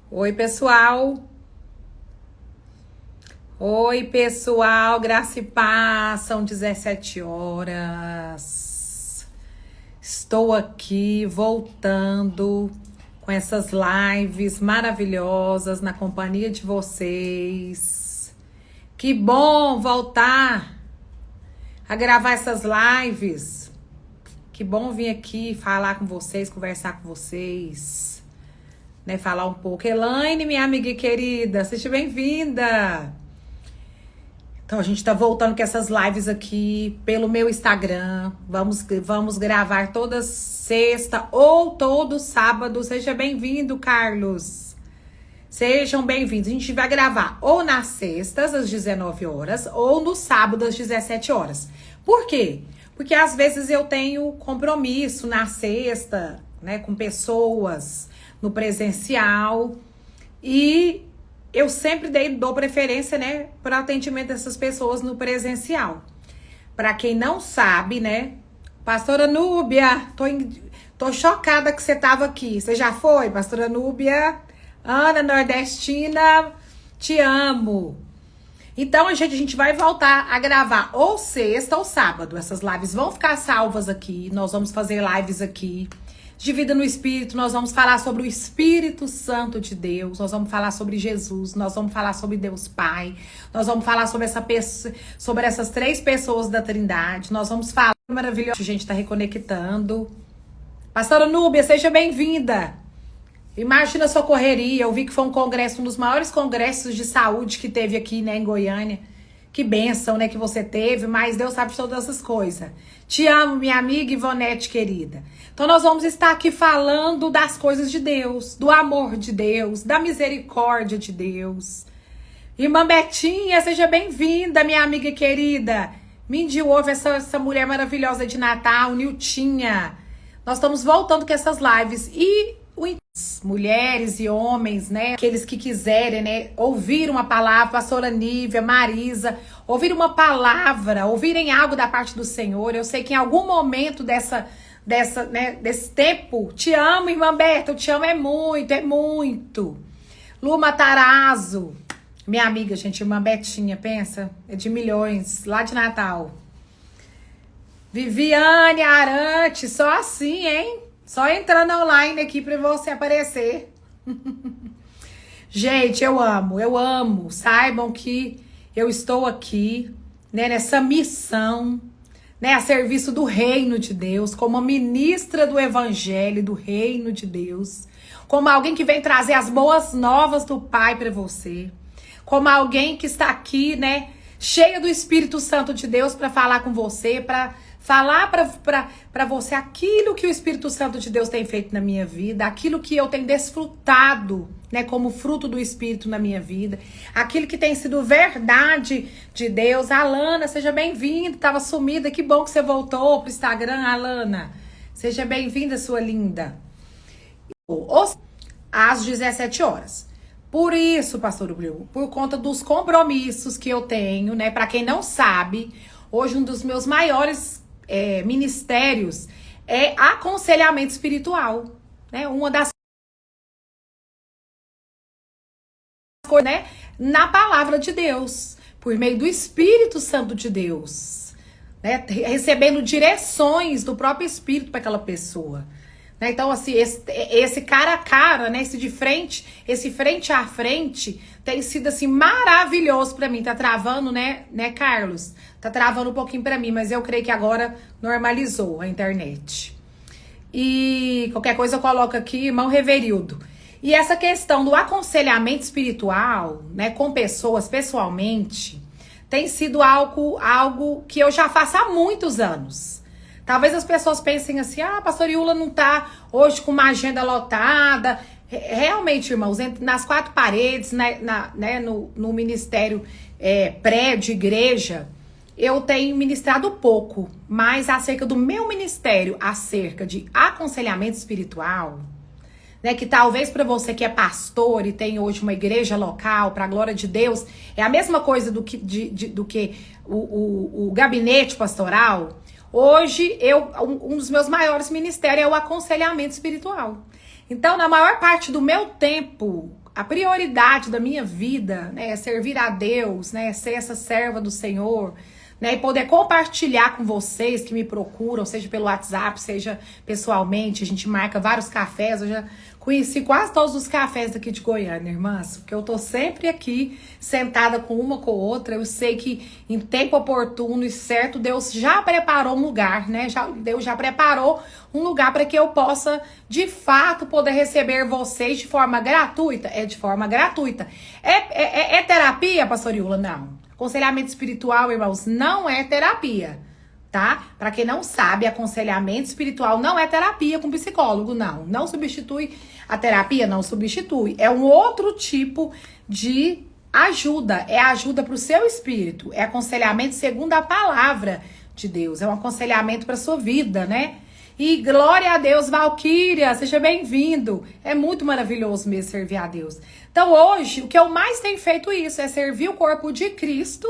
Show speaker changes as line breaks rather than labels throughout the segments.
Oi, pessoal. Oi, pessoal. Graça e paz. São 17 horas. Estou aqui voltando com essas lives maravilhosas na companhia de vocês. Que bom voltar a gravar essas lives. Que bom vir aqui falar com vocês, conversar com vocês. Né, falar um pouco. Elaine, minha amiga querida, seja bem-vinda. Então, a gente tá voltando com essas lives aqui pelo meu Instagram. Vamos gravar toda sexta ou todo sábado. Seja bem-vindo, Carlos. Sejam bem-vindos. A gente vai gravar ou nas sextas, às 19 horas, ou no sábado, às 17 horas. Por quê? Porque às vezes eu tenho compromisso na sexta, né, com pessoas no presencial, e eu sempre dou preferência, né, para o atendimento dessas pessoas no presencial. Para quem não sabe, né, Pastora Núbia, tô chocada que você tava aqui. Você já foi, Pastora Núbia? Ana Nordestina, te amo. Então, a gente vai voltar a gravar ou sexta ou sábado. Essas lives vão ficar salvas aqui. Nós vamos fazer lives aqui de vida no Espírito. Nós vamos falar sobre o Espírito Santo de Deus. Nós vamos falar sobre Jesus. Nós vamos falar sobre Deus Pai. Nós vamos falar sobre sobre essas três pessoas da Trindade. Nós vamos falar maravilhoso. A gente tá reconectando. Pastora Núbia, seja bem-vinda. Imagina a sua correria. Eu vi que foi um congresso, um dos maiores congressos de saúde que teve aqui, né, em Goiânia. Que bênção, né, que você teve, mas Deus sabe de todas essas coisas. Te amo, minha amiga Ivonete querida. Então nós vamos estar aqui falando das coisas de Deus, do amor de Deus, da misericórdia de Deus. Irmã Betinha, seja bem-vinda, minha amiga querida. Mindy Wolf, essa mulher maravilhosa de Natal, Niltinha. Nós estamos voltando com essas lives e mulheres e homens, né, aqueles que quiserem, né, ouvir uma palavra, pastora Nívia, Marisa, ouvir uma palavra, ouvirem algo da parte do Senhor. Eu sei que em algum momento desse tempo, te amo, irmã Berta, eu te amo, é muito. Lu Matarazzo, minha amiga, gente, irmã Betinha, pensa, é de milhões, lá de Natal. Viviane Arante, só assim, hein? Só entrando online aqui pra você aparecer. Gente, eu amo. Saibam que eu estou aqui, né, nessa missão, né, a serviço do reino de Deus, como ministra do evangelho do reino de Deus, como alguém que vem trazer as boas novas do Pai para você, como alguém que está aqui, né, cheia do Espírito Santo de Deus para falar com você, para falar para você aquilo que o Espírito Santo de Deus tem feito na minha vida, aquilo que eu tenho desfrutado, né, como fruto do Espírito na minha vida, aquilo que tem sido verdade de Deus. Alana, seja bem-vinda, estava sumida, que bom que você voltou pro Instagram, Alana. Seja bem-vinda, sua linda. Às 17 horas. Por isso, pastor Bruno, por conta dos compromissos que eu tenho, né, para quem não sabe, hoje um dos meus maiores ministérios é aconselhamento espiritual, né? Uma das coisas, né, na palavra de Deus, por meio do Espírito Santo de Deus, né, recebendo direções do próprio Espírito para aquela pessoa, né? Então, assim, esse cara a cara, né, esse frente a frente tem sido assim maravilhoso para mim. Tá travando, né, Carlos? Tá travando um pouquinho para mim, mas eu creio que agora normalizou a internet. E qualquer coisa eu coloco aqui, irmão Reverildo. E essa questão do aconselhamento espiritual, né, com pessoas pessoalmente, tem sido algo que eu já faço há muitos anos. Talvez as pessoas pensem assim, pastor Iula não tá hoje com uma agenda lotada. Realmente, irmãos, nas quatro paredes, né, no ministério prédio, igreja, eu tenho ministrado pouco, mas acerca do meu ministério, acerca de aconselhamento espiritual, né, que talvez para você que é pastor e tem hoje uma igreja local, para a glória de Deus, é a mesma coisa do que o gabinete pastoral. Hoje, um dos meus maiores ministérios é o aconselhamento espiritual. Então, na maior parte do meu tempo, a prioridade da minha vida, né, é servir a Deus, né, ser essa serva do Senhor, né, e poder compartilhar com vocês que me procuram, seja pelo WhatsApp, seja pessoalmente. A gente marca vários cafés. Eu já conheci quase todos os cafés daqui de Goiânia, irmãs, porque eu tô sempre aqui sentada com uma com outra. Eu sei que em tempo oportuno e certo Deus já preparou um lugar, né? Deus já preparou um lugar para que eu possa de fato poder receber vocês de forma gratuita. É de forma gratuita. É terapia, pastor Iula? Não. Aconselhamento espiritual, irmãos, não é terapia, tá? Pra quem não sabe, aconselhamento espiritual não é terapia com psicólogo, não. Não substitui a terapia, não substitui. É um outro tipo de ajuda. É ajuda pro seu espírito. É aconselhamento segundo a palavra de Deus. É um aconselhamento pra sua vida, né? E glória a Deus, Valquíria, seja bem-vindo. É muito maravilhoso mesmo servir a Deus. Então hoje, o que eu mais tenho feito isso é servir o corpo de Cristo,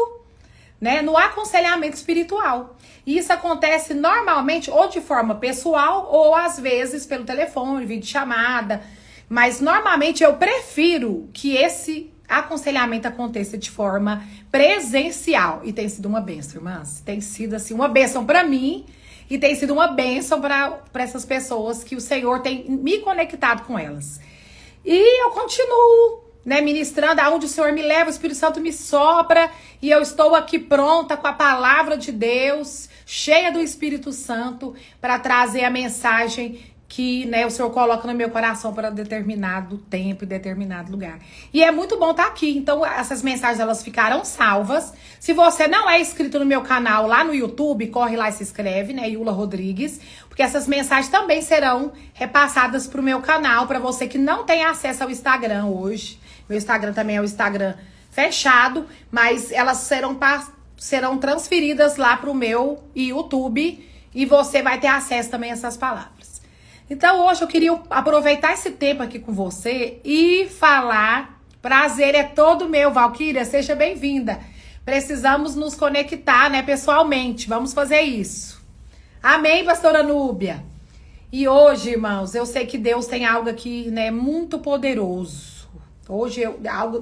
né, no aconselhamento espiritual. E isso acontece normalmente ou de forma pessoal ou às vezes pelo telefone, videochamada. Mas normalmente eu prefiro que esse aconselhamento aconteça de forma presencial. E tem sido uma bênção, irmãs. Tem sido assim uma bênção para mim. E tem sido uma bênção para essas pessoas que o Senhor tem me conectado com elas. E eu continuo, né, ministrando aonde o Senhor me leva, o Espírito Santo me sopra. E eu estou aqui pronta com a palavra de Deus, cheia do Espírito Santo, para trazer a mensagem que, né, o Senhor coloca no meu coração para determinado tempo e determinado lugar. E é muito bom estar aqui. Então, essas mensagens, elas ficaram salvas. Se você não é inscrito no meu canal lá no YouTube, corre lá e se inscreve, né, Iula Rodrigues, porque essas mensagens também serão repassadas para o meu canal, para você que não tem acesso ao Instagram hoje. Meu Instagram também é o Instagram fechado, mas elas serão transferidas lá para o meu YouTube e você vai ter acesso também a essas palavras. Então hoje eu queria aproveitar esse tempo aqui com você e falar, prazer é todo meu, Valquíria, seja bem-vinda. Precisamos nos conectar, né, pessoalmente, vamos fazer isso. Amém, pastora Núbia? E hoje, irmãos, eu sei que Deus tem algo aqui, né, muito poderoso. Hoje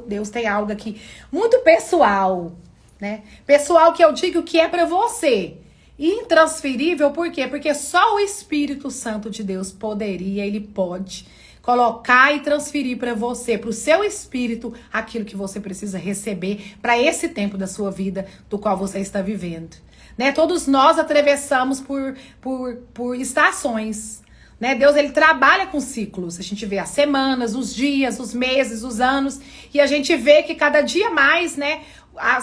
Deus tem algo aqui muito pessoal, né? Pessoal que eu digo que é para você. Intransferível, por quê? Porque só o Espírito Santo de Deus ele pode colocar e transferir para você, para o seu espírito, aquilo que você precisa receber para esse tempo da sua vida do qual você está vivendo, né? Todos nós atravessamos por estações, né? Deus, ele trabalha com ciclos. A gente vê as semanas, os dias, os meses, os anos, e a gente vê que cada dia mais, né,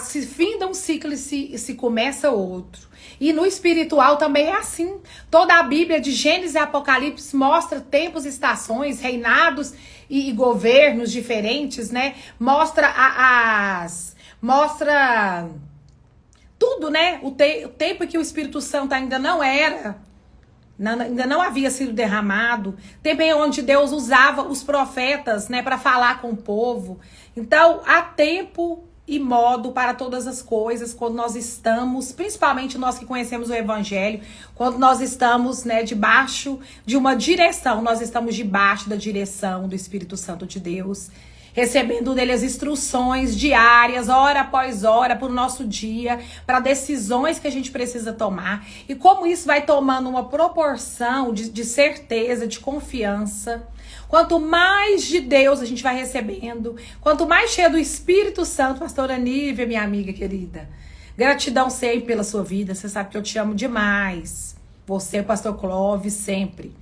se finda um ciclo e se começa outro. E no espiritual também é assim. Toda a Bíblia de Gênesis e Apocalipse mostra tempos, estações, reinados e governos diferentes, né? Mostra tudo, né? O tempo que o Espírito Santo ainda ainda não havia sido derramado. Tempo em onde Deus usava os profetas, né, para falar com o povo. Então, há tempo e modo para todas as coisas, quando nós estamos, principalmente nós que conhecemos o Evangelho, quando nós estamos, né, debaixo de uma direção, nós estamos debaixo da direção do Espírito Santo de Deus, recebendo dele as instruções diárias, hora após hora, para o nosso dia, para decisões que a gente precisa tomar, e como isso vai tomando uma proporção de certeza, de confiança. Quanto mais de Deus a gente vai recebendo, quanto mais cheia do Espírito Santo, pastora Nívia, minha amiga querida, gratidão sempre pela sua vida, você sabe que eu te amo demais, você, pastor Clóvis, sempre.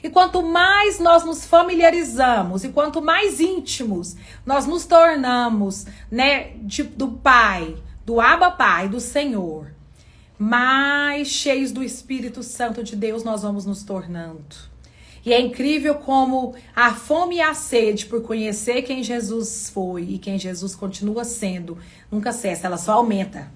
E quanto mais nós nos familiarizamos e quanto mais íntimos nós nos tornamos, né, do Pai, do Abba Pai, do Senhor, mais cheios do Espírito Santo de Deus nós vamos nos tornando. E é incrível como a fome e a sede por conhecer quem Jesus foi e quem Jesus continua sendo, nunca cessa, ela só aumenta.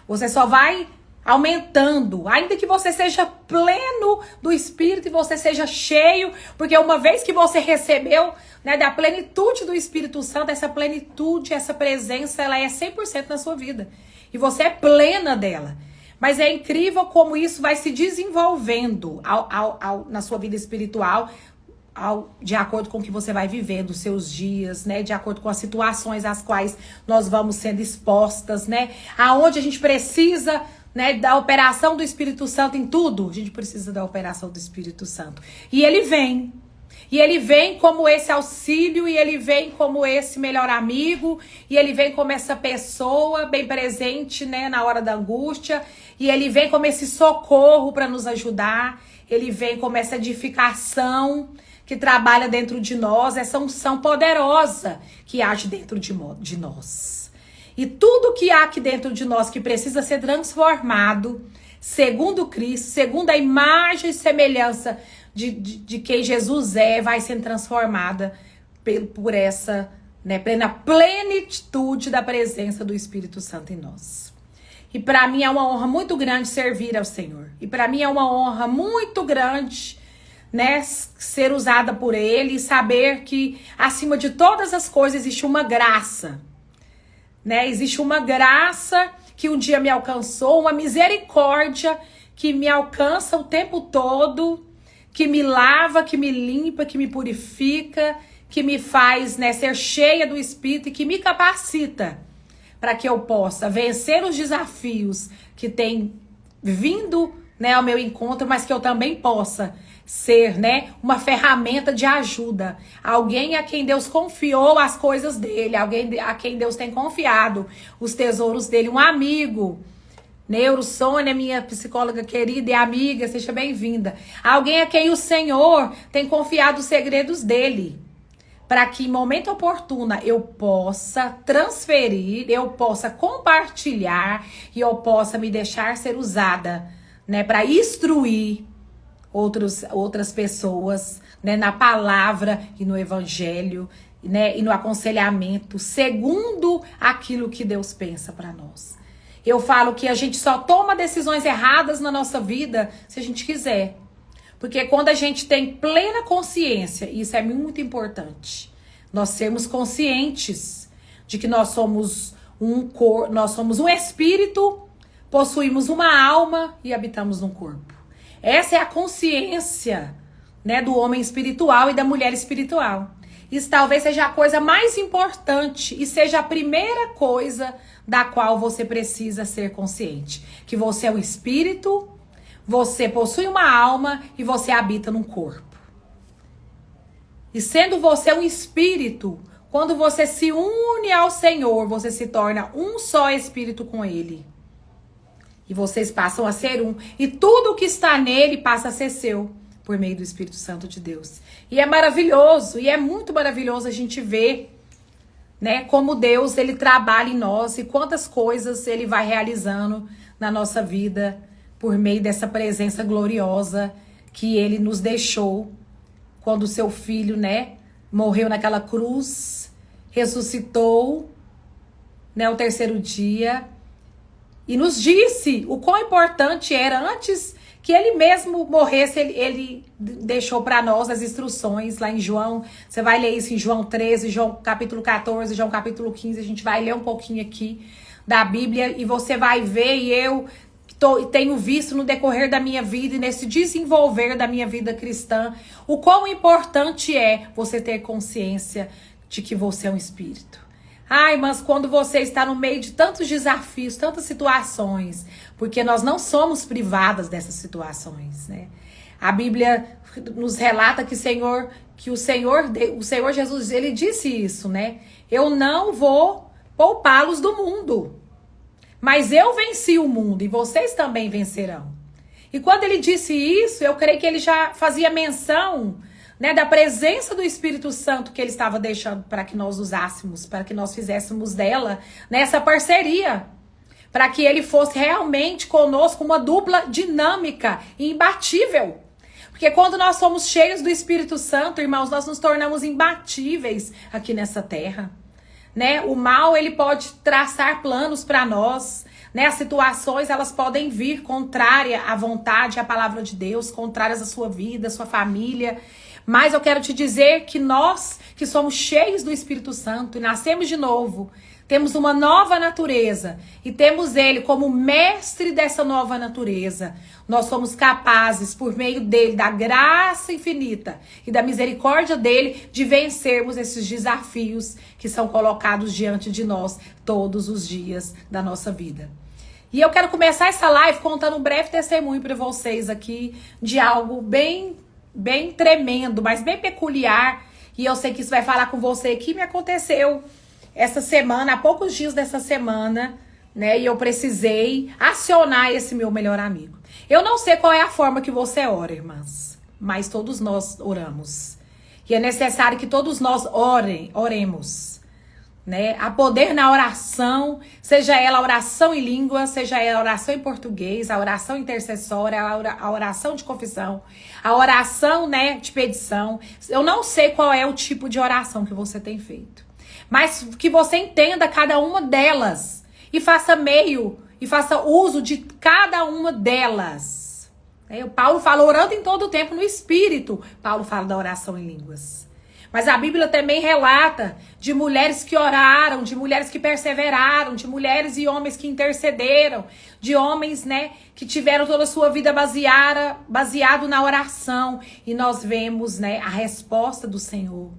Você só vai aumentando, ainda que você seja pleno do Espírito e você seja cheio, porque uma vez que você recebeu, né, da plenitude do Espírito Santo, essa plenitude, essa presença, ela é 100% na sua vida. E você é plena dela. Mas é incrível como isso vai se desenvolvendo na sua vida espiritual de acordo com o que você vai viver dos seus dias, né? De acordo com as situações às quais nós vamos sendo expostas, né? Aonde a gente precisa, né, da operação do Espírito Santo em tudo, a gente precisa da operação do Espírito Santo. E ele vem. E ele vem como esse auxílio, e ele vem como esse melhor amigo, e ele vem como essa pessoa bem presente, né, na hora da angústia, e ele vem como esse socorro para nos ajudar, ele vem como essa edificação que trabalha dentro de nós, essa unção poderosa que age dentro de nós. E tudo que há aqui dentro de nós que precisa ser transformado, segundo Cristo, segundo a imagem e semelhança de quem Jesus é, vai sendo transformada por essa, né, plena plenitude da presença do Espírito Santo em nós. E para mim é uma honra muito grande servir ao Senhor. E para mim é uma honra muito grande, né, ser usada por Ele e saber que acima de todas as coisas existe uma graça, né? Existe uma graça que um dia me alcançou, uma misericórdia que me alcança o tempo todo, que me lava, que me limpa, que me purifica, que me faz, né, ser cheia do Espírito e que me capacita para que eu possa vencer os desafios que têm vindo, né, ao meu encontro, mas que eu também possa ser, né, uma ferramenta de ajuda. Alguém a quem Deus confiou as coisas dele, alguém a quem Deus tem confiado os tesouros dele, um amigo. Neurosônia, minha psicóloga querida e amiga, seja bem-vinda. Alguém a quem o Senhor tem confiado os segredos dele, para que em momento oportuno eu possa transferir, eu possa compartilhar e eu possa me deixar ser usada, né, para instruir outras pessoas, né, na palavra e no evangelho, né, e no aconselhamento, segundo aquilo que Deus pensa para nós. Eu falo que a gente só toma decisões erradas na nossa vida se a gente quiser. Porque quando a gente tem plena consciência, e isso é muito importante, nós sermos conscientes de que nós somos nós somos um espírito, possuímos uma alma e habitamos num corpo. Essa é a consciência, né, do homem espiritual e da mulher espiritual. Isso talvez seja a coisa mais importante e seja a primeira coisa da qual você precisa ser consciente. Que você é um espírito, você possui uma alma e você habita num corpo. E sendo você um espírito, quando você se une ao Senhor, você se torna um só espírito com Ele. E vocês passam a ser um. E tudo que está nele passa a ser seu, por meio do Espírito Santo de Deus. E é maravilhoso, e é muito maravilhoso a gente ver, né, como Deus, ele trabalha em nós e quantas coisas ele vai realizando na nossa vida por meio dessa presença gloriosa que ele nos deixou quando o seu filho, né, morreu naquela cruz, ressuscitou, né, o terceiro dia e nos disse o quão importante era antes que ele mesmo morresse, ele deixou para nós as instruções lá em João. Você vai ler isso em João 13, João capítulo 14, João capítulo 15. A gente vai ler um pouquinho aqui da Bíblia e você vai ver, e eu tenho visto no decorrer da minha vida e nesse desenvolver da minha vida cristã, o quão importante é você ter consciência de que você é um espírito. Ai, mas quando você está no meio de tantos desafios, tantas situações, porque nós não somos privadas dessas situações, né? A Bíblia nos relata que o Senhor Jesus, ele disse isso, né? Eu não vou poupá-los do mundo, mas eu venci o mundo e vocês também vencerão. E quando ele disse isso, eu creio que ele já fazia menção, né, da presença do Espírito Santo que ele estava deixando para que nós usássemos, para que nós fizéssemos dela nessa parceria, para que ele fosse realmente conosco uma dupla dinâmica e imbatível. Porque quando nós somos cheios do Espírito Santo, irmãos, nós nos tornamos imbatíveis aqui nessa terra, né? O mal, ele pode traçar planos para nós, né? As situações, elas podem vir contrária à vontade, à palavra de Deus, contrárias à sua vida, à sua família. Mas eu quero te dizer que nós, que somos cheios do Espírito Santo e nascemos de novo, temos uma nova natureza e temos Ele como mestre dessa nova natureza. Nós somos capazes, por meio dele, da graça infinita e da misericórdia dele, de vencermos esses desafios que são colocados diante de nós todos os dias da nossa vida. E eu quero começar essa live contando um breve testemunho para vocês aqui de algo bem tremendo, mas bem peculiar. E eu sei que isso vai falar com você que me aconteceu essa semana, há poucos dias dessa semana, né? E eu precisei acionar esse meu melhor amigo. Eu não sei qual é a forma que você ora, irmãs, mas todos nós oramos. E é necessário que todos nós oremos, né? Há poder na oração, seja ela a oração em língua, seja ela a oração em português, a oração intercessória, a oração de confissão, a oração, né, de petição. Eu não sei qual é o tipo de oração que você tem feito, mas que você entenda cada uma delas e faça uso de cada uma delas. O Paulo fala orando em todo o tempo no Espírito. Paulo fala da oração em línguas. Mas a Bíblia também relata de mulheres que oraram, de mulheres que perseveraram, de mulheres e homens que intercederam, de homens, né, que tiveram toda a sua vida baseado na oração. E nós vemos, né, a resposta do Senhor.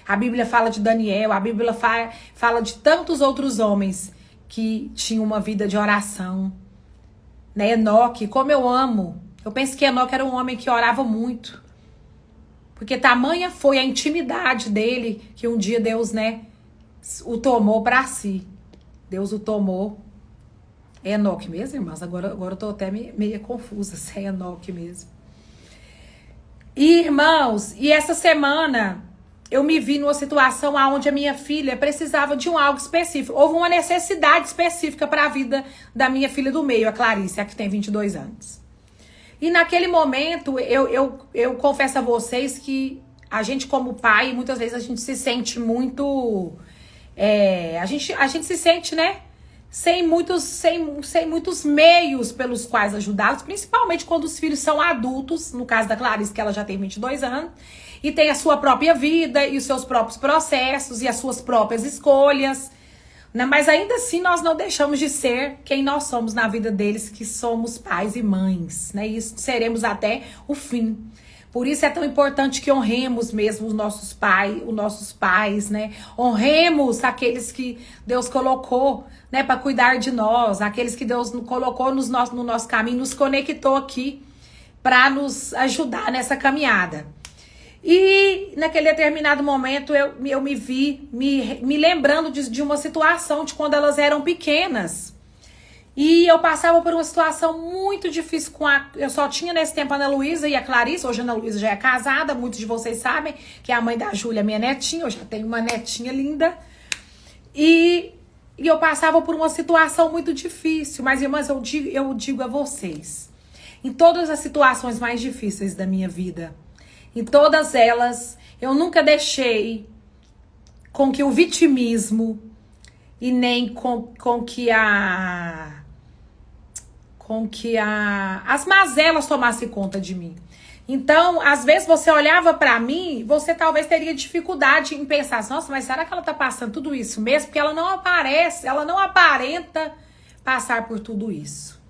A Bíblia fala de Daniel, a Bíblia fala de tantos outros homens que tinham uma vida de oração. Né, Enoque, como eu amo. Eu penso que Enoque era um homem que orava muito. Porque tamanha foi a intimidade dele que um dia Deus, né, o tomou para si. Deus o tomou. É Enoque mesmo, irmãs? Agora eu tô até meio confusa se é Enoque mesmo. E, irmãos, e essa semana eu me vi numa situação onde a minha filha precisava de algo específico. Houve uma necessidade específica para a vida da minha filha do meio, a Clarice, a que tem 22 anos. E naquele momento, eu confesso a vocês que a gente como pai, muitas vezes a gente se sente muito... a gente se sente, né? Sem muitos meios pelos quais ajudá-los, principalmente quando os filhos são adultos, no caso da Clarice, que ela já tem 22 anos, e tem a sua própria vida, e os seus próprios processos, e as suas próprias escolhas, né? Mas ainda assim nós não deixamos de ser quem nós somos na vida deles, que somos pais e mães, né? E isso seremos até o fim. Por isso é tão importante que honremos mesmo os nossos pais, né? Honremos aqueles que Deus colocou, né, para cuidar de nós, aqueles que Deus colocou no nosso caminho, nos conectou aqui para nos ajudar nessa caminhada. E naquele determinado momento eu me vi me lembrando de uma situação de quando elas eram pequenas. E eu passava por uma situação muito difícil eu só tinha nesse tempo a Ana Luísa e a Clarice. Hoje a Ana Luísa já é casada, muitos de vocês sabem que é a mãe da Júlia, minha netinha. Eu já tenho uma netinha linda. E eu passava por uma situação muito difícil. Mas, irmãs, eu digo a vocês, em todas as situações mais difíceis da minha vida, em todas elas, eu nunca deixei com que o vitimismo e nem com que as mazelas tomassem conta de mim. Então, às vezes você olhava pra mim, você talvez teria dificuldade em pensar, nossa, mas será que ela tá passando tudo isso mesmo? Porque ela não aparenta passar por tudo isso.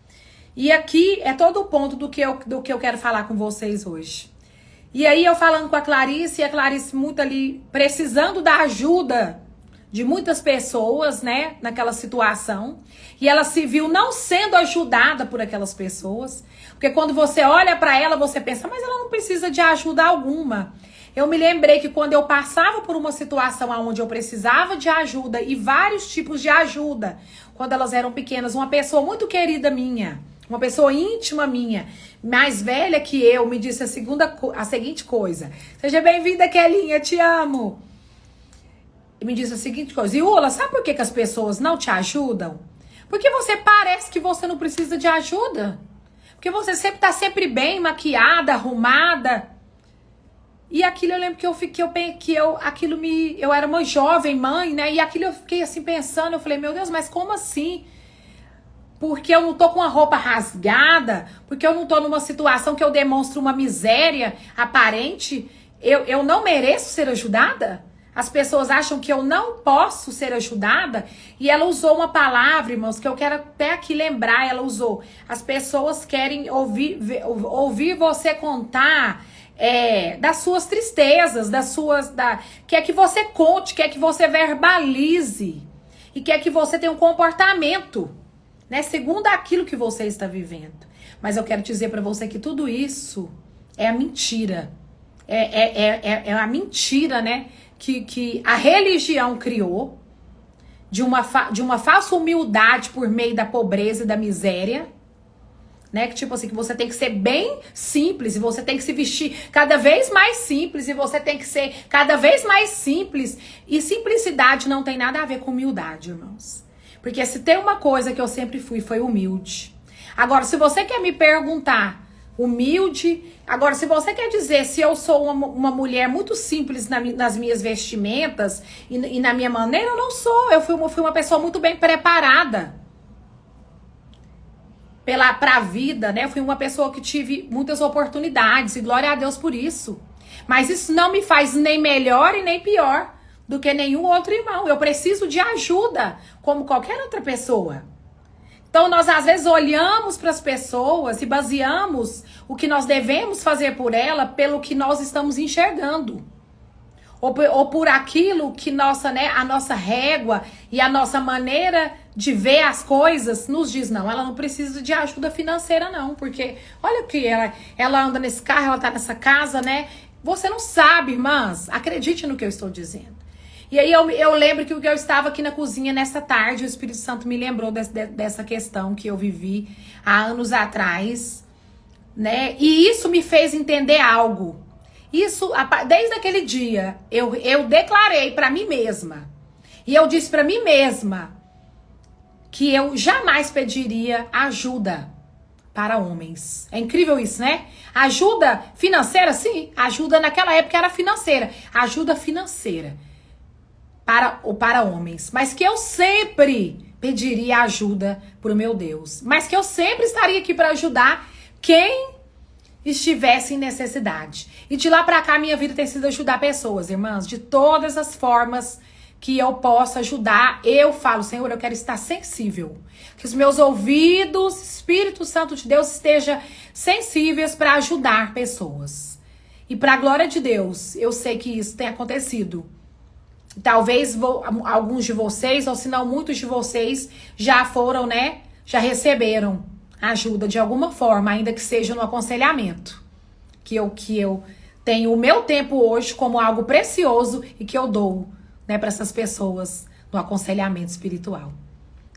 E aqui é todo o ponto do que eu quero falar com vocês hoje. E aí eu falando com a Clarice, e a Clarice muito ali precisando da ajuda de muitas pessoas, né, naquela situação. E ela se viu não sendo ajudada por aquelas pessoas. Porque quando você olha para ela, você pensa, mas ela não precisa de ajuda alguma. Eu me lembrei que quando eu passava por uma situação onde eu precisava de ajuda, e vários tipos de ajuda, quando elas eram pequenas, uma pessoa muito querida minha, uma pessoa íntima minha, mais velha que eu, me disse a seguinte coisa. Seja bem-vinda, Kelinha, te amo. E me disse a seguinte coisa. Iula, sabe por que as pessoas não te ajudam? Porque você parece que você não precisa de ajuda. Porque você sempre tá sempre bem, maquiada, arrumada. E aquilo eu lembro eu era uma jovem mãe, né? E aquilo eu fiquei assim pensando, eu falei, meu Deus, mas como assim? Porque eu não tô com a roupa rasgada, porque eu não tô numa situação que eu demonstro uma miséria aparente, eu não mereço ser ajudada? as pessoas acham que eu não posso ser ajudada, e ela usou uma palavra, irmãos, que eu quero até aqui lembrar, ela usou, as pessoas querem ouvir você contar das suas tristezas, quer que você conte, quer que você verbalize, e quer que você tenha um comportamento, né, segundo aquilo que você está vivendo. Mas eu quero dizer para você que tudo isso é a mentira, é a mentira, né, que a religião criou, de uma falsa humildade por meio da pobreza e da miséria, né? Que tipo assim, que você tem que ser bem simples, e você tem que se vestir cada vez mais simples, e você tem que ser cada vez mais simples. E simplicidade não tem nada a ver com humildade, irmãos. Porque se tem uma coisa que eu sempre fui, foi humilde. Agora, se você quer me perguntar, humilde. Agora, se você quer dizer se eu sou uma mulher muito simples nas minhas vestimentas e na minha maneira, eu não sou. Eu fui uma pessoa muito bem preparada pra vida, né? Eu fui uma pessoa que tive muitas oportunidades, e glória a Deus por isso. Mas isso não me faz nem melhor e nem pior do que nenhum outro irmão. Eu preciso de ajuda, como qualquer outra pessoa. Então, nós às vezes olhamos para as pessoas e baseamos o que nós devemos fazer por ela pelo que nós estamos enxergando. Ou por aquilo que a nossa régua e a nossa maneira de ver as coisas nos diz, não, ela não precisa de ajuda financeira não, porque olha o que ela anda nesse carro, ela tá nessa casa, né? Você não sabe, irmãs, acredite no que eu estou dizendo. E aí eu lembro que eu estava aqui na cozinha nessa tarde, o Espírito Santo me lembrou dessa questão que eu vivi há anos atrás, né? E isso me fez entender algo. Isso, desde aquele dia, eu declarei para mim mesma, e eu disse para mim mesma que eu jamais pediria ajuda para homens. É incrível isso, né? Ajuda financeira, sim, ajuda naquela época era financeira, ajuda financeira para homens, mas que eu sempre pediria ajuda pro meu Deus, mas que eu sempre estaria aqui para ajudar quem estivesse em necessidade. E de lá pra cá minha vida tem sido ajudar pessoas, irmãs, de todas as formas que eu possa ajudar. Eu falo, Senhor, eu quero estar sensível, que os meus ouvidos, Espírito Santo de Deus, estejam sensíveis para ajudar pessoas. E para a glória de Deus, eu sei que isso tem acontecido. Talvez alguns de vocês, ou se não muitos de vocês, já foram, né? Já receberam ajuda de alguma forma, ainda que seja no aconselhamento. Que eu tenho o meu tempo hoje como algo precioso e que eu dou, né, para essas pessoas no aconselhamento espiritual.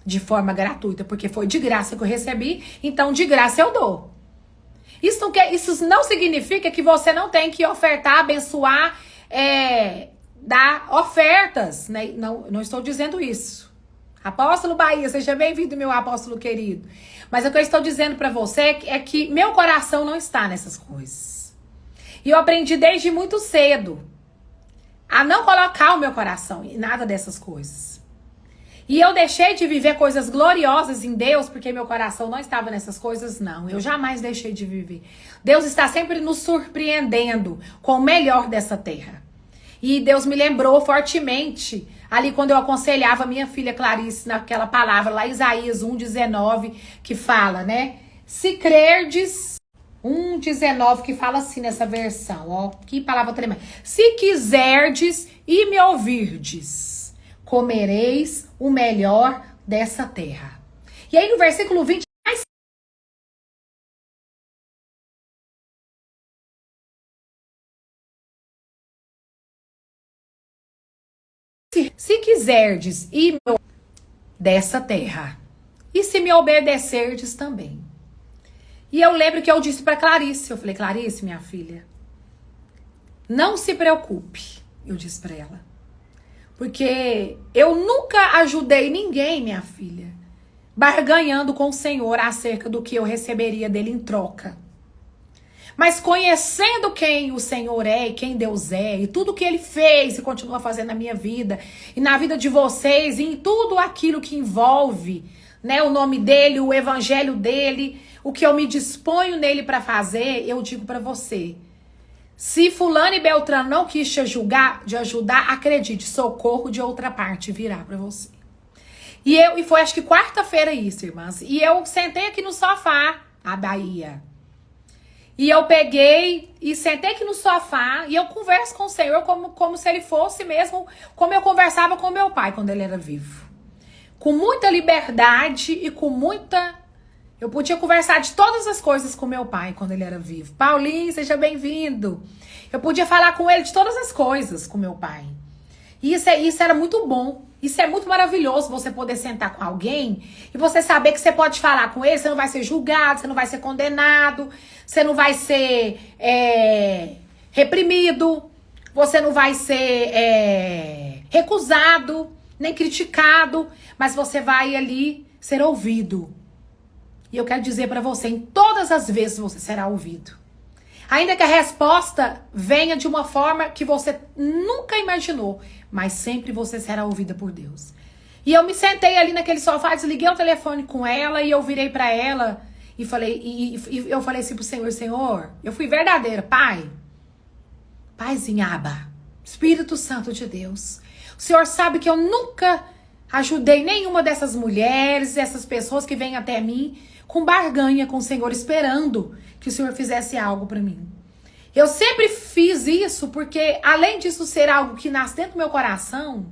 De forma gratuita, porque foi de graça que eu recebi, então de graça eu dou. Isso não significa que você não tem que ofertar, abençoar, dar ofertas, né? Não estou dizendo isso. Apóstolo Bahia, seja bem-vindo, meu apóstolo querido. Mas o que eu estou dizendo para você é que meu coração não está nessas coisas. E eu aprendi desde muito cedo a não colocar o meu coração em nada dessas coisas. E eu deixei de viver coisas gloriosas em Deus porque meu coração não estava nessas coisas, não. Eu jamais deixei de viver. Deus está sempre nos surpreendendo com o melhor dessa terra. E Deus me lembrou fortemente, ali quando eu aconselhava minha filha Clarice, naquela palavra lá, Isaías 1,19, que fala, né? Se crerdes, 1,19, que fala assim nessa versão, ó, que palavra tremenda. Se quiserdes e me ouvirdes, comereis o melhor dessa terra. E aí no versículo 20, se quiserdes e me dessa terra, e se me obedecerdes também. E eu lembro que eu disse para Clarice, eu falei, Clarice, minha filha, não se preocupe, eu disse para ela, porque eu nunca ajudei ninguém, minha filha, barganhando com o Senhor acerca do que eu receberia dele em troca. Mas conhecendo quem o Senhor é e quem Deus é, e tudo que Ele fez e continua fazendo na minha vida, e na vida de vocês, e em tudo aquilo que envolve, né, o nome dEle, o evangelho dEle, o que eu me disponho nele para fazer, eu digo para você, Se fulano e beltrano não quis te ajudar, acredite, socorro de outra parte virá pra você. E foi acho que quarta-feira isso, irmãs. E eu sentei aqui no sofá, na Bahia. E eu peguei e sentei aqui no sofá e eu converso com o Senhor como se ele fosse mesmo, como eu conversava com meu pai quando ele era vivo. Com muita liberdade e com muita... Eu podia conversar de todas as coisas com meu pai quando ele era vivo. Paulinho, seja bem-vindo. Eu podia falar com ele de todas as coisas com meu pai. E isso era muito bom. Isso é muito maravilhoso, você poder sentar com alguém e você saber que você pode falar com ele, você não vai ser julgado, você não vai ser condenado, você não vai ser reprimido, você não vai ser recusado, nem criticado, mas você vai ali ser ouvido. E eu quero dizer pra você, em todas as vezes você será ouvido. Ainda que a resposta venha de uma forma que você nunca imaginou, mas sempre você será ouvida por Deus. E eu me sentei ali naquele sofá, desliguei o telefone com ela e eu virei pra ela e eu falei assim pro Senhor, Senhor, eu fui verdadeira, Pai, Paizinho Abba, Espírito Santo de Deus, o Senhor sabe que eu nunca ajudei nenhuma dessas mulheres, essas pessoas que vêm até mim com barganha com o Senhor, esperando que o Senhor fizesse algo pra mim. Eu sempre fiz isso porque, além disso ser algo que nasce dentro do meu coração,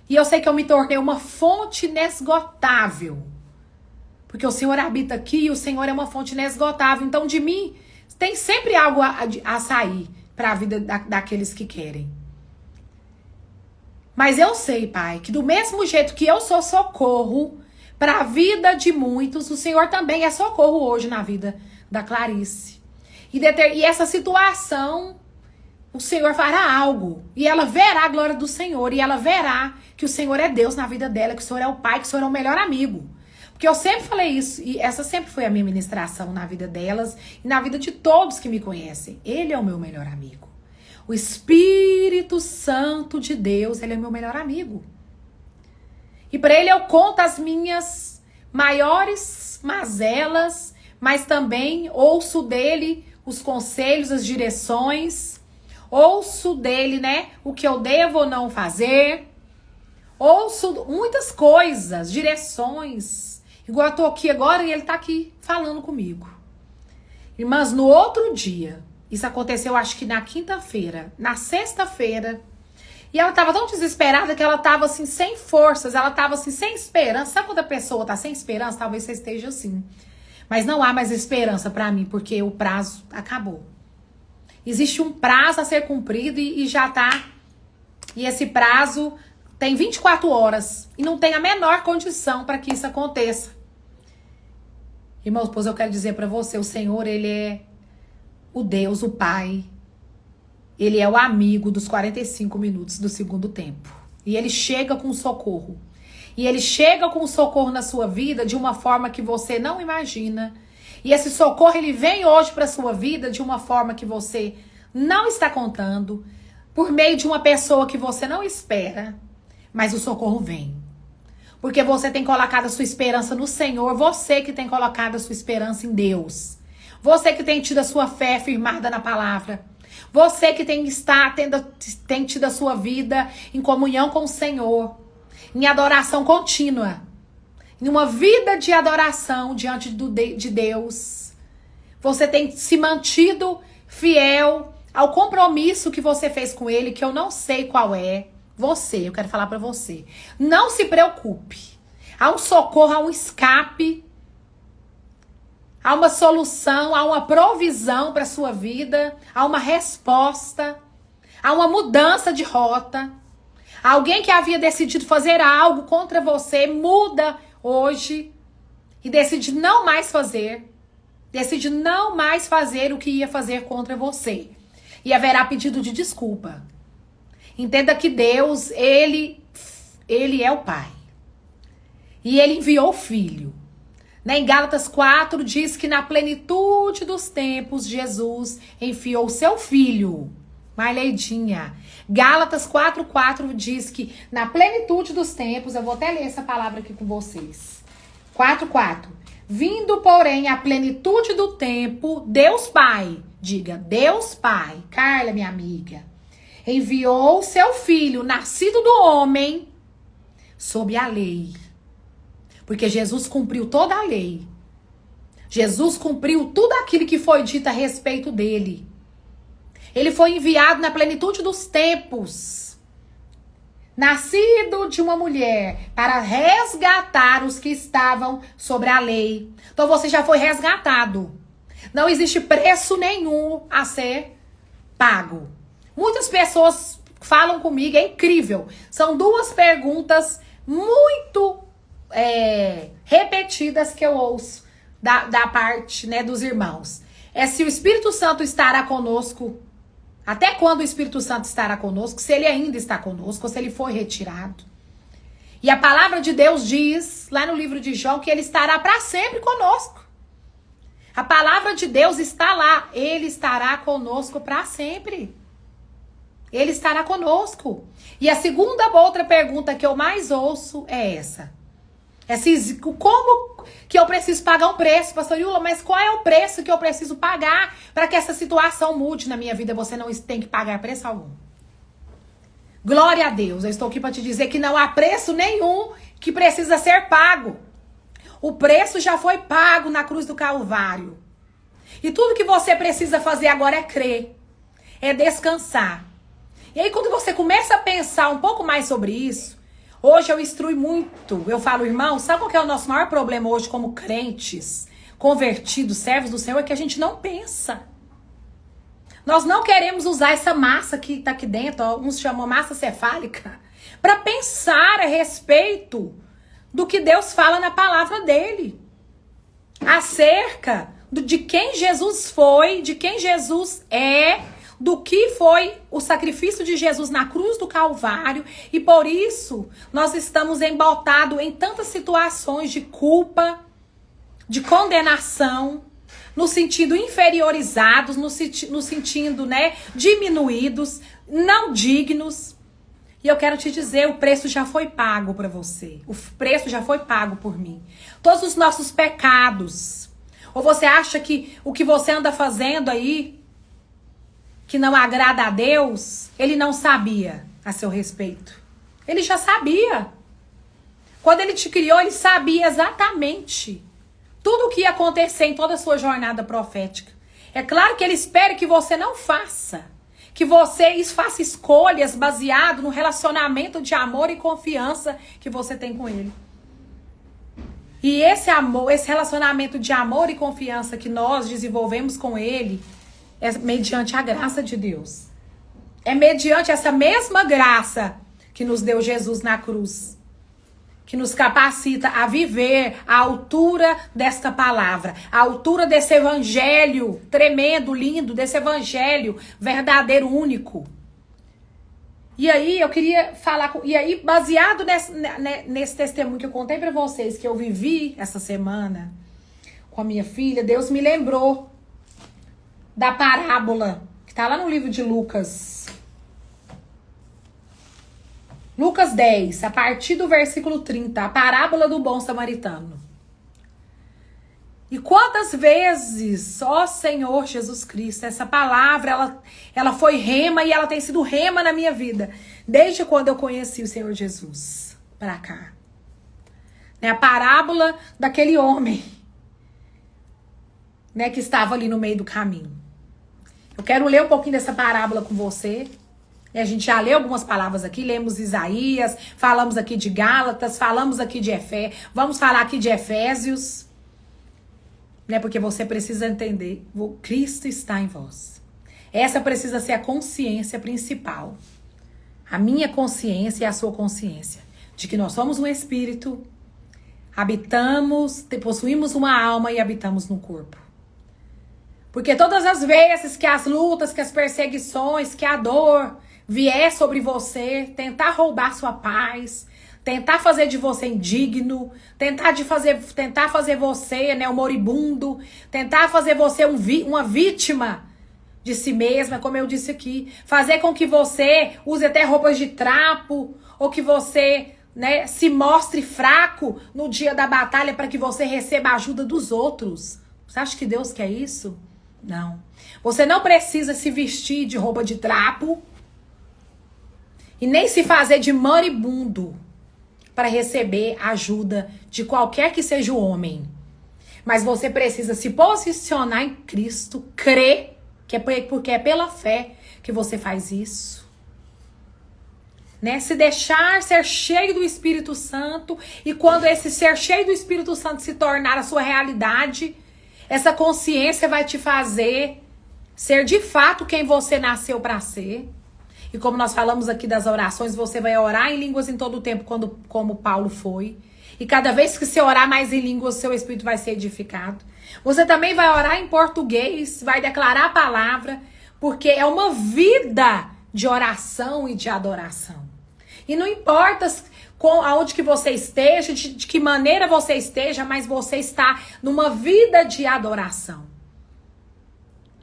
e eu sei que eu me tornei uma fonte inesgotável, porque o Senhor habita aqui e o Senhor é uma fonte inesgotável, então de mim tem sempre algo a sair para a vida daqueles que querem. Mas eu sei, Pai, que do mesmo jeito que eu sou socorro para a vida de muitos, o Senhor também é socorro hoje na vida da Clarice. E essa situação, o Senhor fará algo. E ela verá a glória do Senhor. E ela verá que o Senhor é Deus na vida dela, que o Senhor é o Pai, que o Senhor é o melhor amigo. Porque eu sempre falei isso. E essa sempre foi a minha ministração na vida delas e na vida de todos que me conhecem. Ele é o meu melhor amigo. O Espírito Santo de Deus, ele é meu melhor amigo. E para ele eu conto as minhas maiores mazelas, mas também ouço dele os conselhos, as direções, ouço dele, né, o que eu devo ou não fazer, ouço muitas coisas, direções, igual eu tô aqui agora e ele tá aqui falando comigo. Irmãs, no outro dia, isso aconteceu acho que na quinta-feira, na sexta-feira, e ela tava tão desesperada que ela tava assim, sem forças, ela tava assim, sem esperança. Sabe quando a pessoa tá sem esperança? Talvez você esteja assim. Mas não há mais esperança pra mim, porque o prazo acabou. Existe um prazo a ser cumprido e já tá. E esse prazo tem 24 horas. E não tem a menor condição para que isso aconteça. Irmãos, pois eu quero dizer pra você, o Senhor, ele é o Deus, o Pai. Ele é o amigo dos 45 minutos do segundo tempo. E ele chega com socorro. E ele chega com socorro na sua vida de uma forma que você não imagina. E esse socorro, ele vem hoje para a sua vida de uma forma que você não está contando. Por meio de uma pessoa que você não espera. Mas o socorro vem. Porque você tem colocado a sua esperança no Senhor. Você que tem colocado a sua esperança em Deus. Você que tem tido a sua fé firmada na palavra. Você que tem tido a sua vida em comunhão com o Senhor, em adoração contínua, em uma vida de adoração diante de Deus. Você tem se mantido fiel ao compromisso que você fez com Ele, que eu não sei qual é. Eu quero falar pra você. Não se preocupe. Há um socorro, há um escape. Há uma solução, há uma provisão para a sua vida, há uma resposta, há uma mudança de rota. Alguém que havia decidido fazer algo contra você muda hoje e decide não mais fazer. Decide não mais fazer o que ia fazer contra você. E haverá pedido de desculpa. Entenda que Deus, ele é o Pai. E ele enviou o Filho. Em Gálatas 4 diz que na plenitude dos tempos Jesus enviou o seu Filho. Marleidinha. Gálatas 4:4 diz que na plenitude dos tempos, eu vou até ler essa palavra aqui com vocês. 4:4. Vindo, porém, a plenitude do tempo, Deus Pai Diga, Deus Pai, Carla, minha amiga, enviou o seu filho, nascido do homem, sob a lei. Porque Jesus cumpriu toda a lei. Jesus cumpriu tudo aquilo que foi dito a respeito dele. Ele foi enviado na plenitude dos tempos. Nascido de uma mulher para resgatar os que estavam sobre a lei. Então você já foi resgatado. Não existe preço nenhum a ser pago. Muitas pessoas falam comigo, é incrível. São duas perguntas muito repetidas que eu ouço da parte, né, dos irmãos. É se o Espírito Santo estará conosco. Até quando o Espírito Santo estará conosco? Se ele ainda está conosco, ou se ele foi retirado. E a palavra de Deus diz, lá no livro de João, que ele estará para sempre conosco. A palavra de Deus está lá. Ele estará conosco para sempre. Ele estará conosco. E a segunda outra pergunta que eu mais ouço é essa. Como que eu preciso pagar um preço, pastor Yula? Mas qual é o preço que eu preciso pagar para que essa situação mude na minha vida? Você não tem que pagar preço algum. Glória a Deus. Eu estou aqui para te dizer que não há preço nenhum que precisa ser pago. O preço já foi pago na cruz do Calvário. E tudo que você precisa fazer agora é crer. É descansar. E aí quando você começa a pensar um pouco mais sobre isso, hoje eu instruo muito. Eu falo, irmão, sabe qual que é o nosso maior problema hoje como crentes, convertidos, servos do Senhor? É que a gente não pensa. Nós não queremos usar essa massa que está aqui dentro, ó, uns chamam massa cefálica, para pensar a respeito do que Deus fala na palavra dele. Acerca de quem Jesus foi, de quem Jesus é, do que foi o sacrifício de Jesus na cruz do Calvário. E por isso nós estamos embotados em tantas situações de culpa, de condenação, no sentido inferiorizados, no sentido, né, diminuídos, não dignos. E eu quero te dizer, o preço já foi pago para você. O preço já foi pago por mim. Todos os nossos pecados. Ou você acha que o que você anda fazendo aí, que não agrada a Deus, ele não sabia a seu respeito. Ele já sabia. Quando ele te criou, ele sabia exatamente tudo o que ia acontecer em toda a sua jornada profética. É claro que ele espera que você não faça. Que você faça escolhas baseado no relacionamento de amor e confiança que você tem com ele. E esse amor, esse relacionamento de amor e confiança que nós desenvolvemos com ele é mediante a graça de Deus. É mediante essa mesma graça que nos deu Jesus na cruz. Que nos capacita a viver à altura desta palavra, à altura desse evangelho tremendo, lindo, desse evangelho verdadeiro, único. E aí eu queria falar, e aí baseado nesse testemunho que eu contei para vocês, que eu vivi essa semana com a minha filha, Deus me lembrou da parábola, que tá lá no livro de Lucas. Lucas 10, a partir do versículo 30, a parábola do bom samaritano. E quantas vezes, ó Senhor Jesus Cristo, essa palavra, ela foi rema e ela tem sido rema na minha vida, desde quando eu conheci o Senhor Jesus, pra cá. Né, a parábola daquele homem, né, que estava ali no meio do caminho. Eu quero ler um pouquinho dessa parábola com você. A gente já leu algumas palavras aqui, lemos Isaías, falamos aqui de Gálatas, falamos aqui de Efésios, vamos falar aqui de Efésios, né? Porque você precisa entender, o Cristo está em vós. Essa precisa ser a consciência principal. A minha consciência e a sua consciência. De que nós somos um espírito, habitamos, possuímos uma alma e habitamos no corpo. Porque todas as vezes que as lutas, que as perseguições, que a dor vier sobre você, tentar roubar sua paz, tentar fazer de você indigno, tentar fazer você, né, um moribundo, tentar fazer você uma vítima de si mesma, como eu disse aqui, fazer com que você use até roupas de trapo, ou que você, né, se mostre fraco no dia da batalha para que você receba a ajuda dos outros. Você acha que Deus quer isso? Não. Você não precisa se vestir de roupa de trapo e nem se fazer de moribundo para receber ajuda de qualquer que seja o homem. Mas você precisa se posicionar em Cristo, crer, porque é pela fé que você faz isso. Né? Se deixar ser cheio do Espírito Santo, e quando esse ser cheio do Espírito Santo se tornar a sua realidade, essa consciência vai te fazer ser de fato quem você nasceu para ser. E como nós falamos aqui das orações, você vai orar em línguas em todo o tempo, como Paulo foi. E cada vez que você orar mais em línguas, seu espírito vai ser edificado. Você também vai orar em português, vai declarar a palavra, porque é uma vida de oração e de adoração. E não importa aonde que você esteja, de que maneira você esteja, mas você está numa vida de adoração.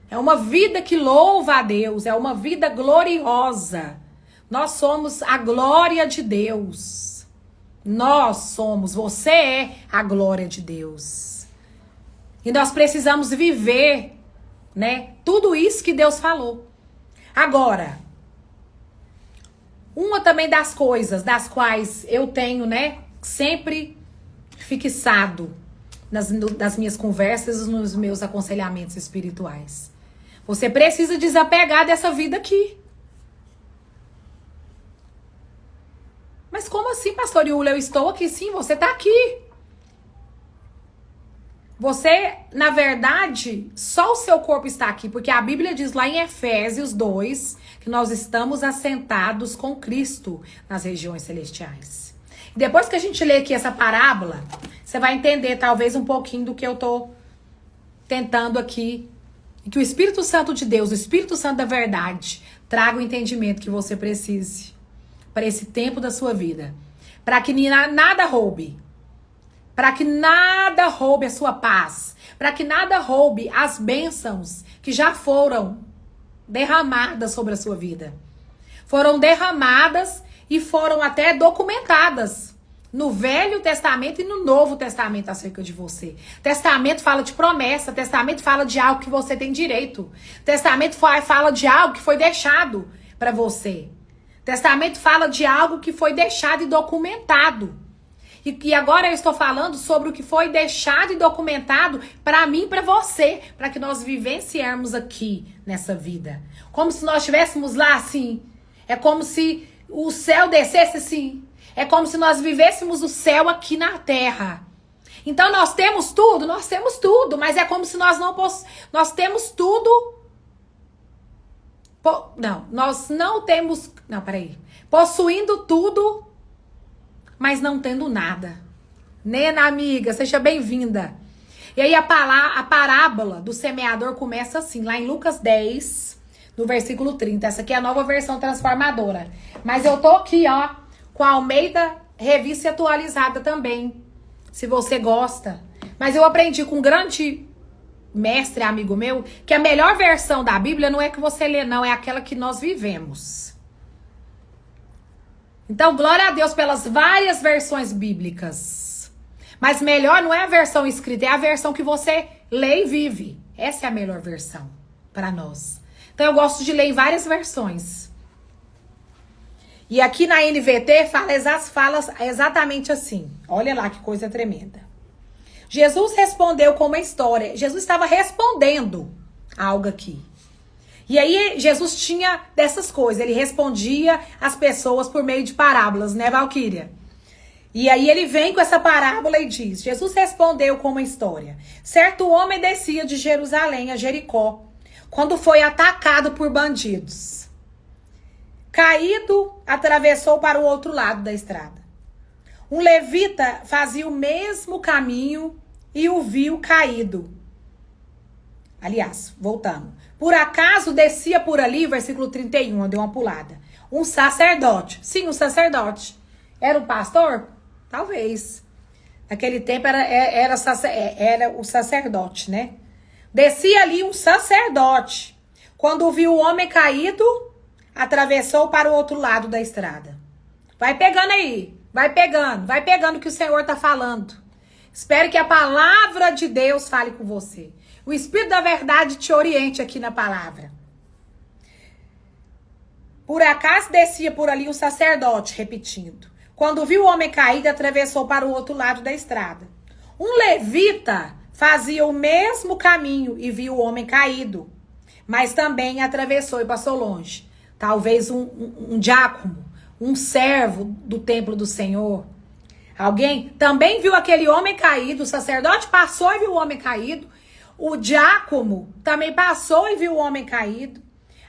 É uma vida que louva a Deus, é uma vida gloriosa. Nós somos a glória de Deus. Você é a glória de Deus. E nós precisamos viver, né, tudo isso que Deus falou. Agora, uma também das coisas das quais eu tenho, né, sempre fixado nas minhas conversas, nos meus aconselhamentos espirituais. Você precisa desapegar dessa vida aqui. Mas como assim, pastor Yula? Eu estou aqui sim, você está aqui. Você, na verdade, só o seu corpo está aqui, porque a Bíblia diz lá em Efésios 2 que nós estamos assentados com Cristo nas regiões celestiais. E depois que a gente lê aqui essa parábola, você vai entender talvez um pouquinho do que eu estou tentando aqui. E que o Espírito Santo de Deus, o Espírito Santo da verdade, traga o entendimento que você precise para esse tempo da sua vida. Para que nada roube. Para que nada roube a sua paz. Para que nada roube as bênçãos que já foram derramadas sobre a sua vida. Foram derramadas e foram até documentadas no Velho Testamento e no Novo Testamento acerca de você. Testamento fala de promessa, testamento fala de algo que você tem direito. Testamento fala de algo que foi deixado para você. Testamento fala de algo que foi deixado e documentado. E agora eu estou falando sobre o que foi deixado e documentado para mim e para você, para que nós vivenciarmos aqui nessa vida. Como se nós estivéssemos lá assim. É como se o céu descesse assim. É como se nós vivêssemos o céu aqui na terra. Então nós temos tudo, mas é como se nós temos tudo. Nós não temos, possuindo tudo, mas não tendo nada. Nena, amiga, seja bem-vinda. E aí a parábola do semeador começa assim, lá em Lucas 10, no versículo 30. Essa aqui é a nova versão transformadora. Mas eu tô aqui, ó, com a Almeida Revista Atualizada também, se você gosta. Mas eu aprendi com um grande mestre, amigo meu, que a melhor versão da Bíblia não é que você lê, não, é aquela que nós vivemos. Então, glória a Deus pelas várias versões bíblicas. Mas melhor não é a versão escrita, é a versão que você lê e vive. Essa é a melhor versão para nós. Então, eu gosto de ler em várias versões. E aqui na NVT fala exatamente assim. Olha lá que coisa tremenda. Jesus respondeu com uma história. Jesus estava respondendo algo aqui. E aí Jesus tinha dessas coisas. Ele respondia às pessoas por meio de parábolas, né, Valquíria? E aí ele vem com essa parábola e diz: Jesus respondeu com uma história. Certo homem descia de Jerusalém a Jericó, quando foi atacado por bandidos. Caído, atravessou para o outro lado da estrada. Um levita fazia o mesmo caminho e o viu caído. Aliás, voltando. Por acaso descia por ali, versículo 31, deu uma pulada. Um sacerdote. Sim, um sacerdote. Era o pastor? Talvez. Naquele tempo era o sacerdote, né? Descia ali um sacerdote. Quando viu o homem caído, atravessou para o outro lado da estrada. Vai pegando aí. Vai pegando o que o Senhor está falando. Espero que a palavra de Deus fale com você. o Espírito da verdade te oriente aqui na palavra. Por acaso descia por ali um sacerdote, repetindo. Quando viu o homem caído, atravessou para o outro lado da estrada. Um levita fazia o mesmo caminho e viu o homem caído, mas também atravessou e passou longe. Talvez um diácono, um servo do templo do Senhor. Alguém também viu aquele homem caído, o sacerdote passou e viu o homem caído. O diácono também passou e viu o homem caído.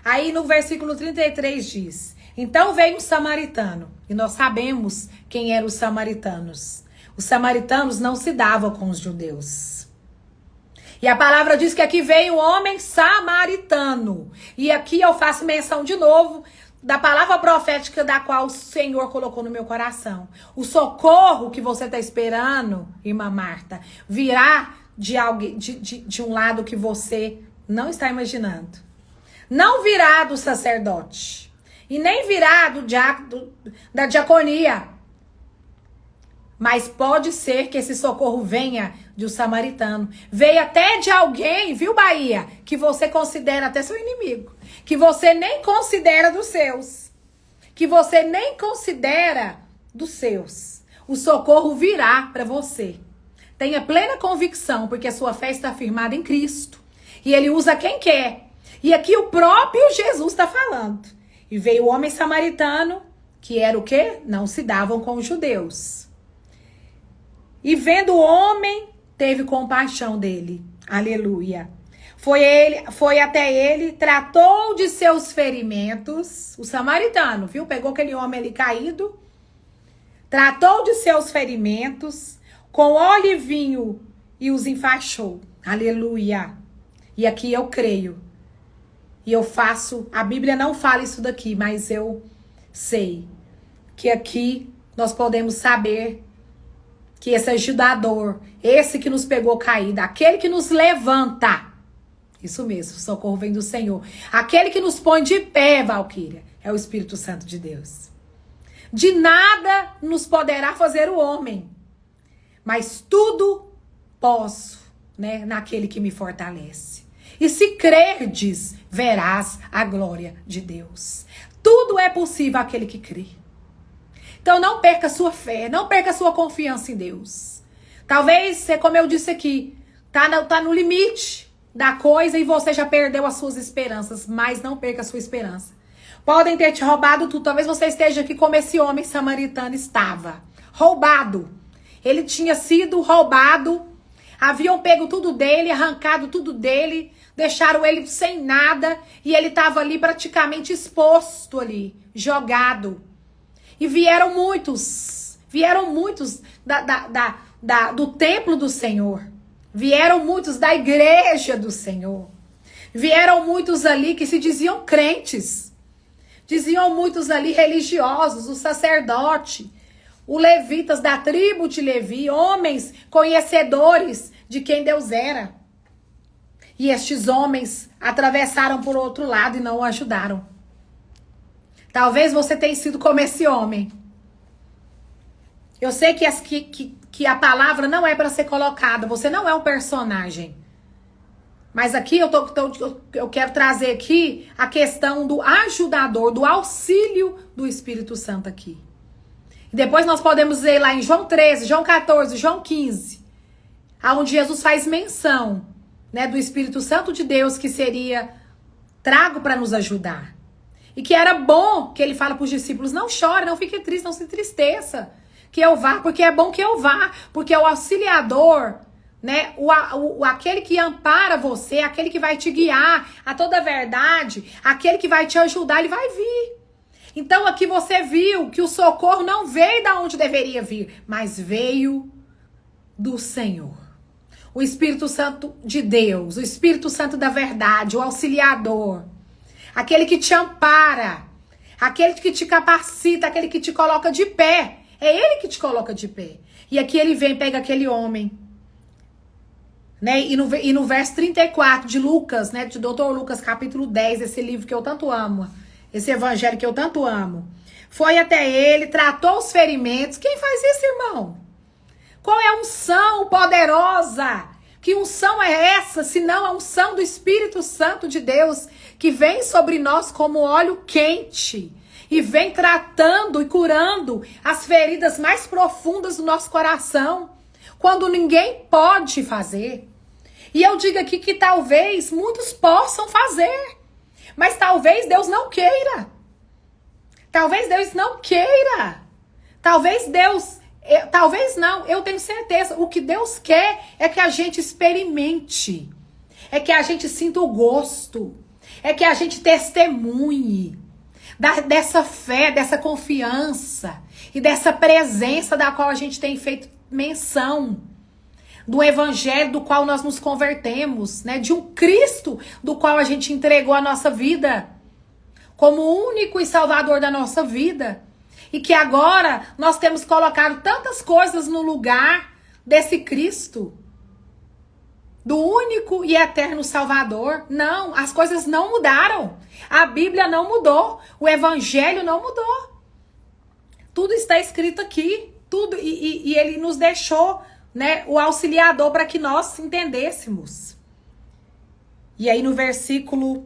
Aí no versículo 33 diz: então veio um samaritano. E nós sabemos quem eram os samaritanos. Os samaritanos não se davam com os judeus. E a palavra diz que aqui veio um homem samaritano. E aqui eu faço menção de novo da palavra profética da qual o Senhor colocou no meu coração. O socorro que você está esperando, irmã Marta, virá de um lado que você não está imaginando. Não virá do sacerdote. E nem virá da diaconia. Mas pode ser que esse socorro venha de um samaritano. Veio até de alguém, viu, Bahia? Que você considera até seu inimigo. Que você nem considera dos seus. Que você nem considera dos seus. O socorro virá para você. Tenha plena convicção, porque a sua fé está firmada em Cristo. E ele usa quem quer. E aqui o próprio Jesus está falando. E veio o homem samaritano, que era o quê? Não se davam com os judeus. E vendo o homem, teve compaixão dele. Aleluia. Foi até ele, tratou de seus ferimentos. O samaritano, viu? Pegou aquele homem ali caído. Tratou de seus ferimentos com óleo e vinho e os enfaixou. Aleluia. E aqui eu creio. E eu faço, a Bíblia não fala isso daqui, mas eu sei que aqui nós podemos saber que esse ajudador, esse que nos pegou caída, aquele que nos levanta, isso mesmo, o socorro vem do Senhor. Aquele que nos põe de pé, Valquíria, é o Espírito Santo de Deus. De nada nos poderá fazer o homem, mas tudo posso, né, naquele que me fortalece. E se crerdes, verás a glória de Deus. Tudo é possível àquele que crê. Então não perca sua fé, não perca sua confiança em Deus. Talvez, como eu disse aqui, tá no limite da coisa e você já perdeu as suas esperanças, mas não perca a sua esperança. Podem ter te roubado tudo, talvez você esteja aqui como esse homem samaritano estava. Roubado. Ele tinha sido roubado, haviam pego tudo dele, arrancado tudo dele, deixaram ele sem nada e ele estava ali praticamente exposto ali, jogado. E vieram muitos do templo do Senhor. Vieram muitos da igreja do Senhor. Vieram muitos ali que se diziam crentes. Diziam muitos ali religiosos, o sacerdote, os levitas da tribo de Levi, homens conhecedores de quem Deus era. E estes homens atravessaram por outro lado e não o ajudaram. Talvez você tenha sido como esse homem. Eu sei que a palavra não é para ser colocada. Você não é um personagem. Mas aqui eu quero trazer aqui a questão do ajudador, do auxílio do Espírito Santo aqui. E depois nós podemos ver lá em João 13, João 14, João 15, onde Jesus faz menção, né, do Espírito Santo de Deus que seria trago para nos ajudar. E que era bom que ele fala para os discípulos, não chore, não fique triste, não se entristeça, que eu vá, porque é bom que eu vá, porque o auxiliador, né, aquele que ampara você, aquele que vai te guiar a toda a verdade, aquele que vai te ajudar, ele vai vir. Então aqui você viu que o socorro não veio da onde deveria vir, mas veio do Senhor. O Espírito Santo de Deus, o Espírito Santo da verdade, o auxiliador, aquele que te ampara, aquele que te capacita, aquele que te coloca de pé. É ele que te coloca de pé. E aqui ele vem, pega aquele homem, né? E no verso 34 de Lucas, né? De Dr. Lucas, capítulo 10, esse livro que eu tanto amo, esse evangelho que eu tanto amo. Foi até ele, tratou os ferimentos. Quem faz isso, irmão? Qual é a unção poderosa Que unção é essa, se não a unção do Espírito Santo de Deus, que vem sobre nós como óleo quente e vem tratando e curando as feridas mais profundas do nosso coração, quando ninguém pode fazer. E eu digo aqui que talvez muitos possam fazer, mas talvez Deus não queira. Talvez Deus não queira. Talvez não, eu tenho certeza. O que Deus quer é que a gente experimente. É que a gente sinta o gosto. É que a gente testemunhe dessa fé, dessa confiança e dessa presença da qual a gente tem feito menção. Do evangelho do qual nós nos convertemos, né? De um Cristo do qual a gente entregou a nossa vida como único e salvador da nossa vida. E que agora nós temos colocado tantas coisas no lugar desse Cristo, do único e eterno Salvador. Não, as coisas não mudaram. A Bíblia não mudou. O Evangelho não mudou. Tudo está escrito aqui. Tudo, e ele nos deixou, né, o auxiliador para que nós entendêssemos. E aí no versículo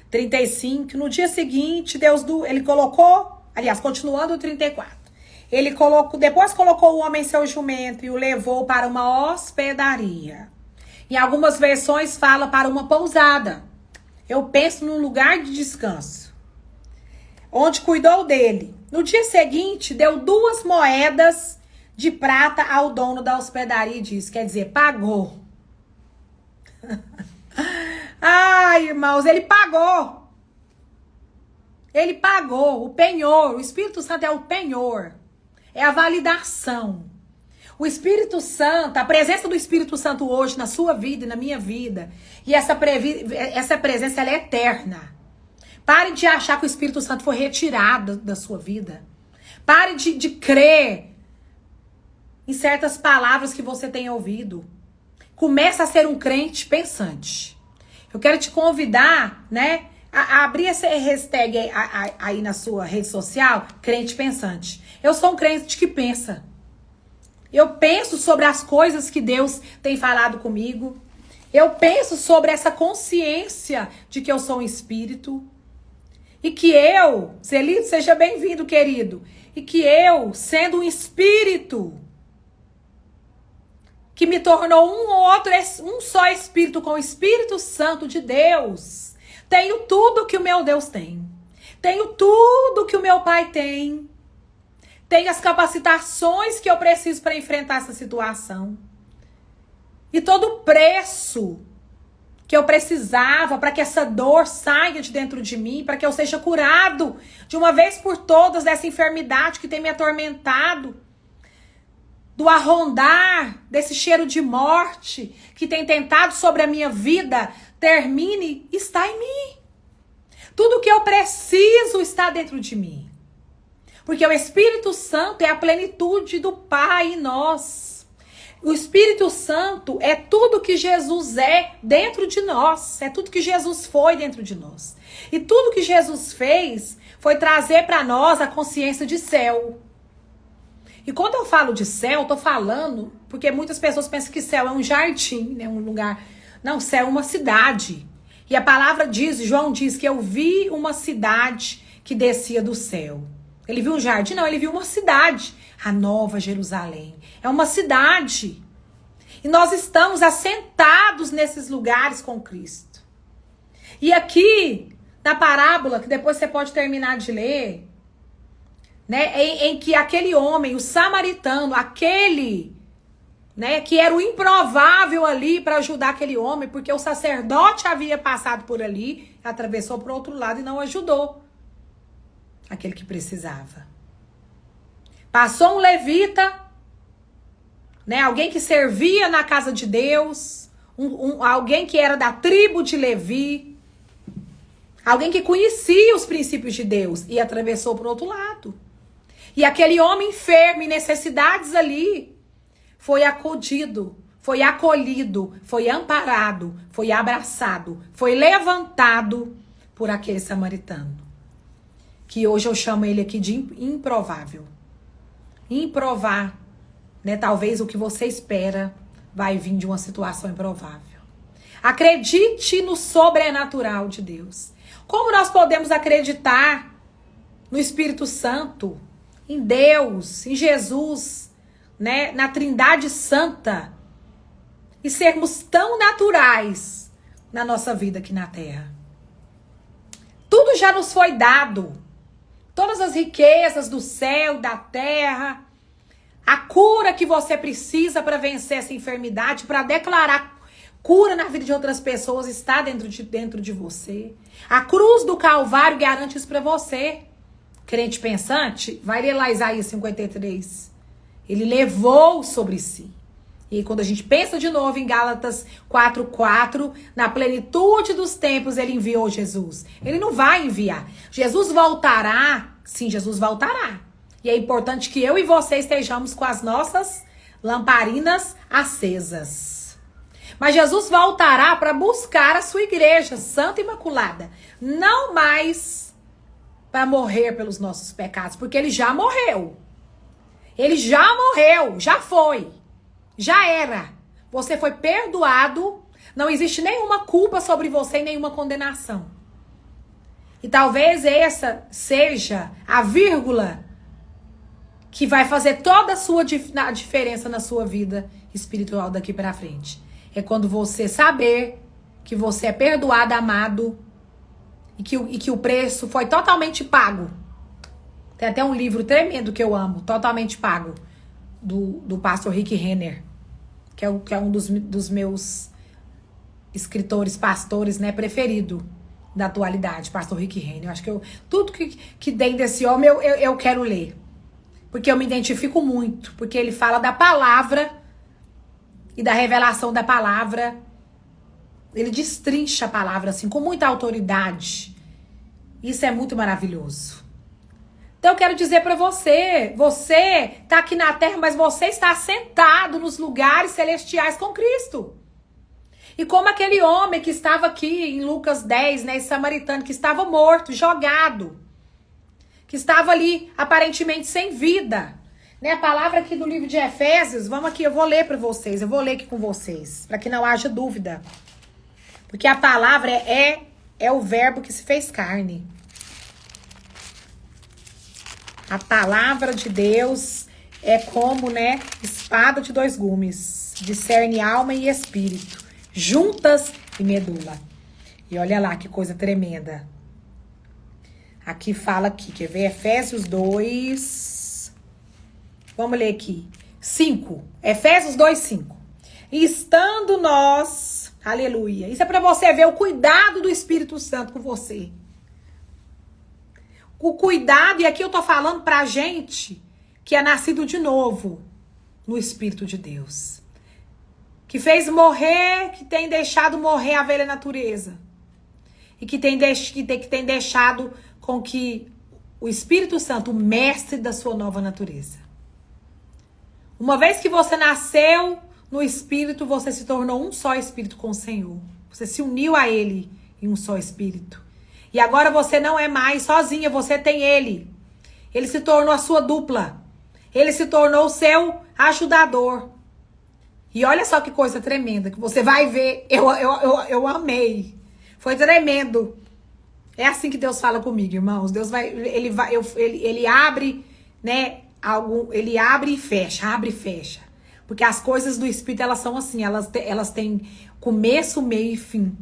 35, no dia seguinte, ele colocou. Aliás, continuando o 34. Depois colocou o homem em seu jumento e o levou para uma hospedaria. Em algumas versões fala para uma pousada. Eu penso num lugar de descanso. Onde cuidou dele. No dia seguinte, deu 2 moedas de prata ao dono da hospedaria e disse, quer dizer, pagou. Ai, irmãos, ele pagou. Ele pagou, o penhor. O Espírito Santo é o penhor. É a validação. O Espírito Santo, a presença do Espírito Santo hoje na sua vida e na minha vida. E essa presença, ela é eterna. Pare de achar que o Espírito Santo foi retirado da sua vida. Pare de crer em certas palavras que você tem ouvido. Comece a ser um crente pensante. Eu quero te convidar, né? A abrir esse hashtag aí na sua rede social, crente pensante. Eu sou um crente que pensa. Eu penso sobre as coisas que Deus tem falado comigo. Eu penso sobre essa consciência de que eu sou um espírito. E que eu, Celito, seja bem-vindo, querido. E que eu, sendo um espírito, que me tornou um só espírito com o Espírito Santo de Deus, tenho tudo que o meu Deus tem. Tenho tudo que o meu Pai tem. Tenho as capacitações que eu preciso para enfrentar essa situação. E todo o preço que eu precisava para que essa dor saia de dentro de mim, para que eu seja curado de uma vez por todas dessa enfermidade que tem me atormentado, do arrondar desse cheiro de morte que tem tentado sobre a minha vida, termine, está em mim. Tudo que eu preciso está dentro de mim. Porque o Espírito Santo é a plenitude do Pai em nós. O Espírito Santo é tudo que Jesus é dentro de nós. É tudo que Jesus foi dentro de nós. E tudo que Jesus fez foi trazer para nós a consciência de céu. E quando eu falo de céu, eu tô falando porque muitas pessoas pensam que céu é um jardim, né, um lugar. Não, céu é uma cidade. E a palavra diz, João diz que eu vi uma cidade que descia do céu. Ele viu um jardim? Não, ele viu uma cidade. A Nova Jerusalém. É uma cidade. E nós estamos assentados nesses lugares com Cristo. E aqui, na parábola, que depois você pode terminar de ler, né, em que aquele homem, o samaritano, aquele, né, que era o improvável ali para ajudar aquele homem, porque o sacerdote havia passado por ali, atravessou para o outro lado e não ajudou aquele que precisava. Passou um levita, né, alguém que servia na casa de Deus, alguém que era da tribo de Levi, alguém que conhecia os princípios de Deus e atravessou para o outro lado. E aquele homem enfermo, em necessidades ali, foi acudido, foi acolhido, foi amparado, foi abraçado, foi levantado por aquele samaritano. Que hoje eu chamo ele aqui de improvável. Improvar, né? Talvez o que você espera vai vir de uma situação improvável. Acredite no sobrenatural de Deus. Como nós podemos acreditar no Espírito Santo, em Deus, em Jesus, né, na Trindade Santa, e sermos tão naturais na nossa vida aqui na Terra? Tudo já nos foi dado. Todas as riquezas do céu, da terra, a cura que você precisa para vencer essa enfermidade, para declarar cura na vida de outras pessoas, está dentro de você. A cruz do Calvário garante isso para você. Crente pensante, vai ler lá Isaías 53. Ele levou sobre si. E quando a gente pensa de novo em Gálatas 4:4, na plenitude dos tempos ele enviou Jesus. Ele não vai enviar. Jesus voltará. Sim, Jesus voltará. E é importante que eu e você estejamos com as nossas lamparinas acesas. Mas Jesus voltará para buscar a sua igreja santa e imaculada. Não mais para morrer pelos nossos pecados, porque ele já morreu. Ele já morreu, já foi. Já era. Você foi perdoado. Não existe nenhuma culpa sobre você e nenhuma condenação. E talvez essa seja a vírgula que vai fazer toda a diferença na sua vida espiritual daqui para frente. É quando você saber que você é perdoado, amado e que o preço foi totalmente pago. Tem até um livro tremendo que eu amo, Totalmente Pago, do pastor Rick Renner, que é um dos meus escritores, pastores, né, preferido da atualidade, pastor Rick Renner. Eu acho que tudo que tem desse homem eu quero ler. Porque eu me identifico muito. Porque ele fala da palavra e da revelação da palavra. Ele destrincha a palavra assim, com muita autoridade. Isso é muito maravilhoso. Então eu quero dizer para você tá aqui na terra, mas você está sentado nos lugares celestiais com Cristo. E como aquele homem que estava aqui em Lucas 10, né, esse samaritano que estava morto, jogado, que estava ali aparentemente sem vida. Né, a palavra aqui do livro de Efésios, vamos aqui, eu vou ler para vocês, eu vou ler aqui com vocês, para que não haja dúvida. Porque a palavra é o verbo que se fez carne. A palavra de Deus é como, né, espada de dois gumes, discerne alma e espírito, juntas e medula. E olha lá que coisa tremenda. Aqui fala aqui, quer ver? Efésios 2. Vamos ler aqui. 5. Efésios 2, 5. E estando nós, aleluia. Isso é para você ver o cuidado do Espírito Santo com você. O cuidado, e aqui eu tô falando pra gente que é nascido de novo no Espírito de Deus. Que fez morrer, que tem deixado morrer a velha natureza. E que tem deixado com que o Espírito Santo, o mestre da sua nova natureza. Uma vez que você nasceu no Espírito, você se tornou um só Espírito com o Senhor. Você se uniu a Ele em um só Espírito. E agora você não é mais sozinha, você tem Ele. Ele se tornou a sua dupla. Ele se tornou o seu ajudador. E olha só que coisa tremenda, que você vai ver. Eu amei. Foi tremendo. É assim que Deus fala comigo, irmãos. Deus ele abre, né? Ele abre e fecha, abre e fecha. Porque as coisas do Espírito, elas são assim, elas têm começo, meio e fim.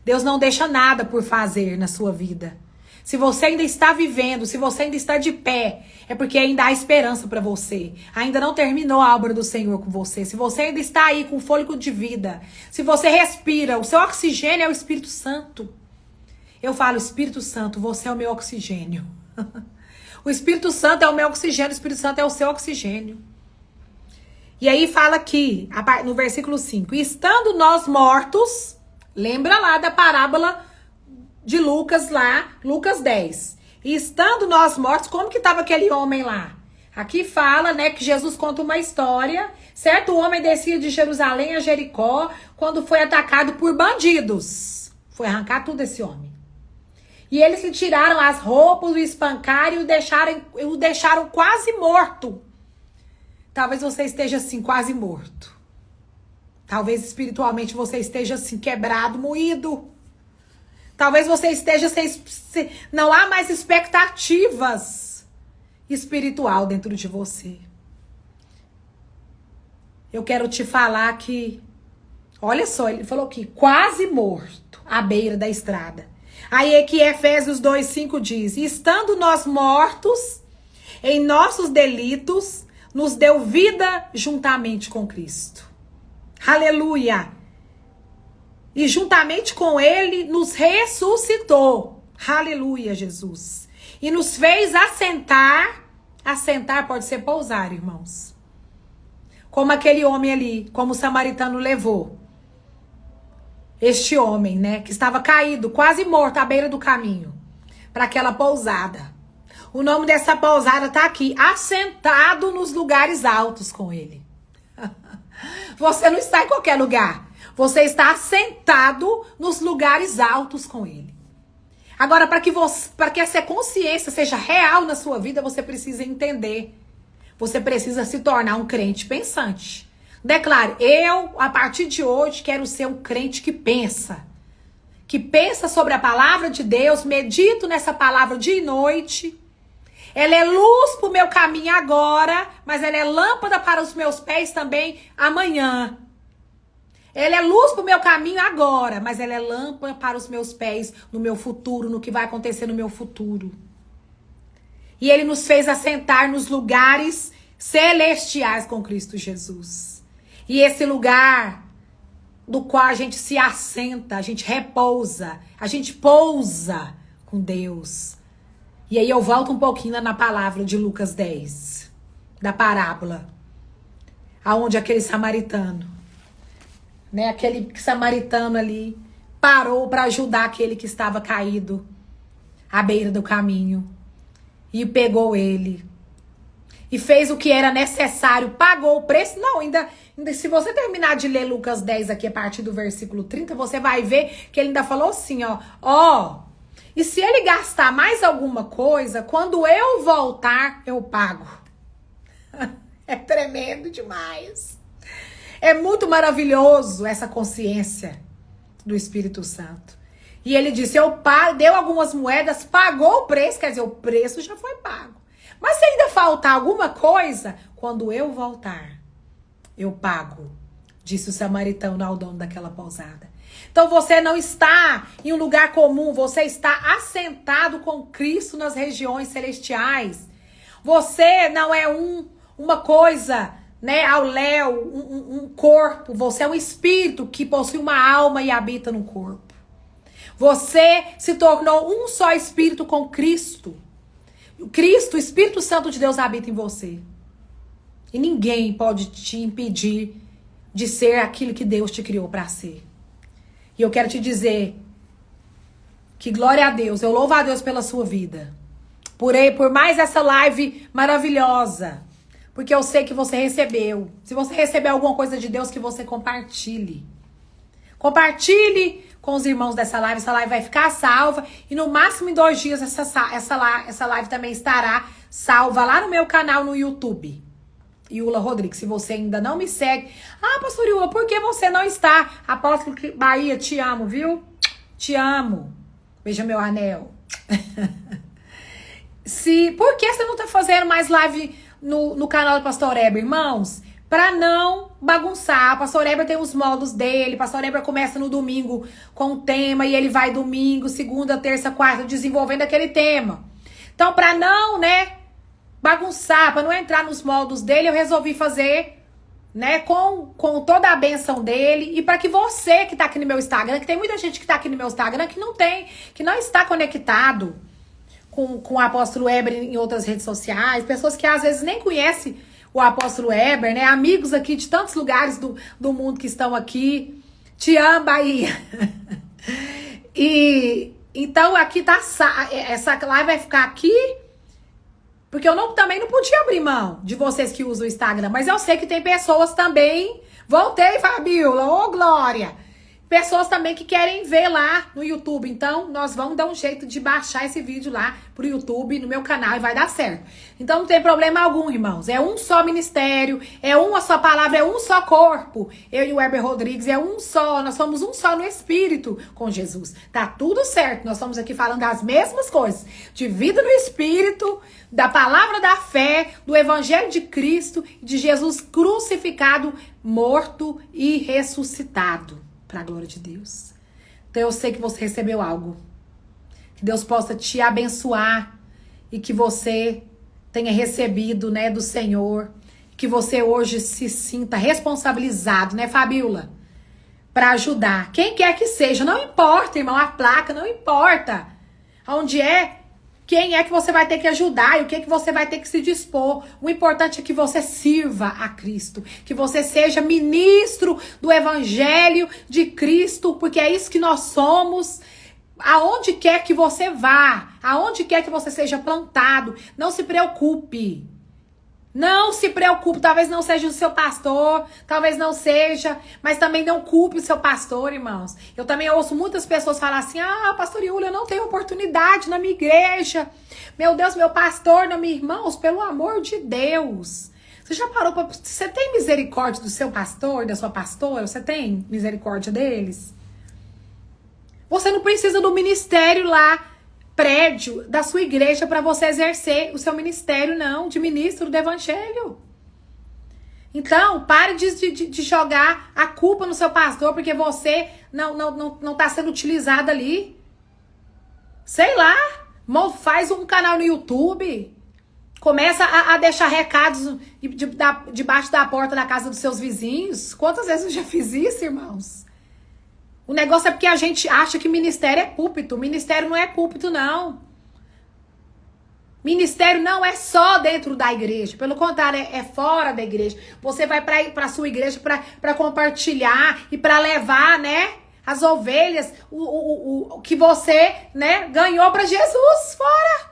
Deus não deixa nada por fazer na sua vida. Se você ainda está vivendo, se você ainda está de pé, é porque ainda há esperança para você. Ainda não terminou a obra do Senhor com você. Se você ainda está aí com fôlego de vida, se você respira, o seu oxigênio é o Espírito Santo. Eu falo, Espírito Santo, você é o meu oxigênio. O Espírito Santo é o meu oxigênio, o Espírito Santo é o seu oxigênio. E aí fala aqui, no versículo 5, e estando nós mortos, lembra lá da parábola de Lucas lá, Lucas 10. E estando nós mortos, como que estava aquele homem lá? Aqui fala, né, que Jesus conta uma história. Certo homem descia de Jerusalém a Jericó quando foi atacado por bandidos. Foi arrancar tudo esse homem. E eles lhe tiraram as roupas, o espancaram e o deixaram quase morto. Talvez você esteja assim, quase morto. Talvez espiritualmente você esteja assim, quebrado, moído. Talvez você esteja não há mais expectativas espiritual dentro de você. Eu quero te falar que, olha só, ele falou que quase morto à beira da estrada. Aí é que Efésios 2:5 diz: estando nós mortos em nossos delitos, nos deu vida juntamente com Cristo. Aleluia! E juntamente com ele nos ressuscitou. Aleluia, Jesus. E nos fez assentar. Assentar pode ser pousar, irmãos. Como aquele homem ali, como o samaritano levou. Este homem, né, que estava caído, quase morto à beira do caminho, para aquela pousada. O nome dessa pousada está aqui, assentado nos lugares altos com ele. Você não está em qualquer lugar. Você está assentado nos lugares altos com ele. Agora, para que essa consciência seja real na sua vida, você precisa entender. Você precisa se tornar um crente pensante. Declare: eu, a partir de hoje, quero ser um crente que pensa. Que pensa sobre a palavra de Deus, medito nessa palavra dia e noite. Ela é luz para o meu caminho agora, mas ela é lâmpada para os meus pés também amanhã. Ela é luz para o meu caminho agora, mas ela é lâmpada para os meus pés no meu futuro, no que vai acontecer no meu futuro. E ele nos fez assentar nos lugares celestiais com Cristo Jesus. E esse lugar do qual a gente se assenta, a gente repousa, a gente pousa com Deus. E aí eu volto um pouquinho na palavra de Lucas 10, da parábola, aonde aquele samaritano, né, aquele samaritano ali parou para ajudar aquele que estava caído à beira do caminho e pegou ele e fez o que era necessário, pagou o preço. Não, ainda se você terminar de ler Lucas 10 aqui a partir do versículo 30, você vai ver que ele ainda falou assim, ó, e se ele gastar mais alguma coisa, quando eu voltar, eu pago. É tremendo demais. É muito maravilhoso essa consciência do Espírito Santo. E ele disse, deu algumas moedas, pagou o preço, quer dizer, o preço já foi pago. Mas se ainda faltar alguma coisa, quando eu voltar, eu pago, disse o samaritano ao dono daquela pousada. Então você não está em um lugar comum, você está assentado com Cristo nas regiões celestiais. Você não é uma coisa, né, ao léu, um corpo. Você é um espírito que possui uma alma e habita no corpo. Você se tornou um só espírito com Cristo. Cristo, o Espírito Santo de Deus habita em você. E ninguém pode te impedir de ser aquilo que Deus te criou para ser. E eu quero te dizer que glória a Deus, eu louvo a Deus pela sua vida. Por mais essa live maravilhosa. Porque eu sei que você recebeu. Se você recebeu alguma coisa de Deus, que você compartilhe. Compartilhe com os irmãos dessa live. Essa live vai ficar salva. E no máximo em 2 dias essa live também estará salva lá no meu canal no YouTube. Iula Rodrigues, se você ainda não me segue. Ah, pastor Iula, por que você não está? Apóstolo Bahia, te amo, viu? Te amo. Beija meu anel. Por que você não tá fazendo mais live no canal do Pastor Eber, irmãos? Pra não bagunçar. O Pastor Eber tem os modos dele. O Pastor Eber começa no domingo com o tema e ele vai domingo, segunda, terça, quarta, desenvolvendo aquele tema. Então, pra não, né, bagunçar, pra não entrar nos moldes dele, eu resolvi fazer, né, com toda a benção dele. E para que você que tá aqui no meu Instagram, que tem muita gente que tá aqui no meu Instagram que não está conectado com o Apóstolo Eber em outras redes sociais, pessoas que às vezes nem conhecem o Apóstolo Eber, né, amigos aqui de tantos lugares do mundo que estão aqui. Te amo, Bahia. E então aqui tá, essa live vai ficar aqui, porque eu também não podia abrir mão de vocês que usam o Instagram. Mas eu sei que tem pessoas também. Voltei, Fabiola. Ô, Glória. pessoas também que querem ver lá no YouTube. Então, nós vamos dar um jeito de baixar esse vídeo lá pro YouTube, no meu canal, e vai dar certo. Então, não tem problema algum, irmãos. É um só ministério, é uma só palavra, é um só corpo. Eu e o Weber Rodrigues é um só, nós somos um só no Espírito com Jesus. Tá tudo certo, nós estamos aqui falando das mesmas coisas. De vida no Espírito, da palavra da fé, do Evangelho de Cristo, de Jesus crucificado, morto e ressuscitado. Para a glória de Deus. Então eu sei que você recebeu algo. Que Deus possa te abençoar e que você tenha recebido, né, do Senhor. Que você hoje se sinta responsabilizado, né, Fabiola? Para ajudar. Quem quer que seja. Não importa, irmão, a placa, não importa. Onde é, quem é que você vai ter que ajudar e o que é que você vai ter que se dispor. O importante é que você sirva a Cristo, que você seja ministro do Evangelho de Cristo, porque é isso que nós somos. Aonde quer que você vá, aonde quer que você seja plantado, não se preocupe. Não se preocupe, talvez não seja o seu pastor, talvez não seja, mas também não culpe o seu pastor, irmãos. Eu também ouço muitas pessoas falar assim, pastor Yuli, eu não tenho oportunidade na minha igreja. Meu Deus, meu pastor, não, meus irmãos, pelo amor de Deus. Você já parou para... Você tem misericórdia do seu pastor, da sua pastora? Você tem misericórdia deles? Você não precisa do ministério lá, prédio da sua igreja para você exercer o seu ministério, não, de ministro do Evangelho. Então, pare de jogar a culpa no seu pastor porque você não tá sendo utilizado ali. Sei lá, faz um canal no YouTube, começa a deixar recados debaixo da porta da casa dos seus vizinhos. Quantas vezes eu já fiz isso, irmãos? O negócio é porque a gente acha que ministério é púlpito. Ministério não é púlpito, não. Ministério não é só dentro da igreja. Pelo contrário, é fora da igreja. Você vai para a sua igreja para compartilhar e para levar, né, as ovelhas, o que você, né, ganhou para Jesus fora.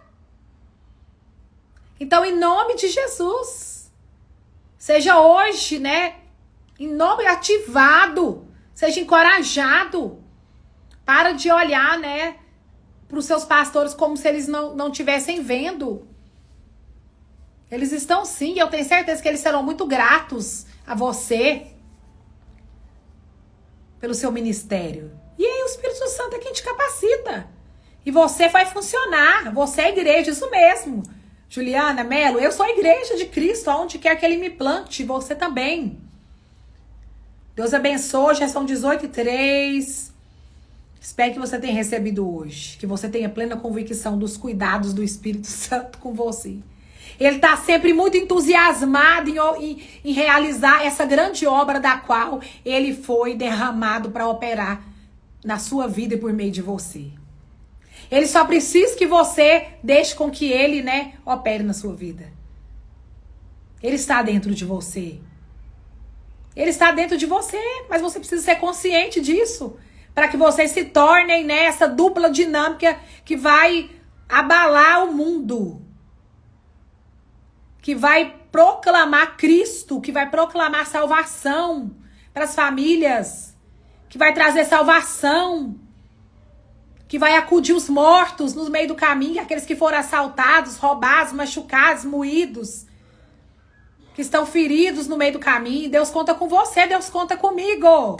Então, em nome de Jesus, seja hoje, né, em nome ativado. Seja encorajado. Para de olhar, né, para os seus pastores como se eles não estivessem vendo. Eles estão sim, eu tenho certeza que eles serão muito gratos a você pelo seu ministério. E aí o Espírito Santo é quem te capacita. E você vai funcionar. Você é igreja, isso mesmo. Juliana, Melo, eu sou a igreja de Cristo, aonde quer que ele me plante, você também. Deus abençoe, já são 18h03. Espero que você tenha recebido hoje. Que você tenha plena convicção dos cuidados do Espírito Santo com você. Ele está sempre muito entusiasmado em realizar essa grande obra da qual ele foi derramado para operar na sua vida e por meio de você. Ele só precisa que você deixe com que ele, né, opere na sua vida. Ele está dentro de você. Ele está dentro de você, mas você precisa ser consciente disso, para que vocês se tornem nessa dupla dinâmica que vai abalar o mundo, que vai proclamar Cristo, que vai proclamar salvação para as famílias, que vai trazer salvação, que vai acudir os mortos no meio do caminho, aqueles que foram assaltados, roubados, machucados, moídos, que estão feridos no meio do caminho. Deus conta com você, Deus conta comigo.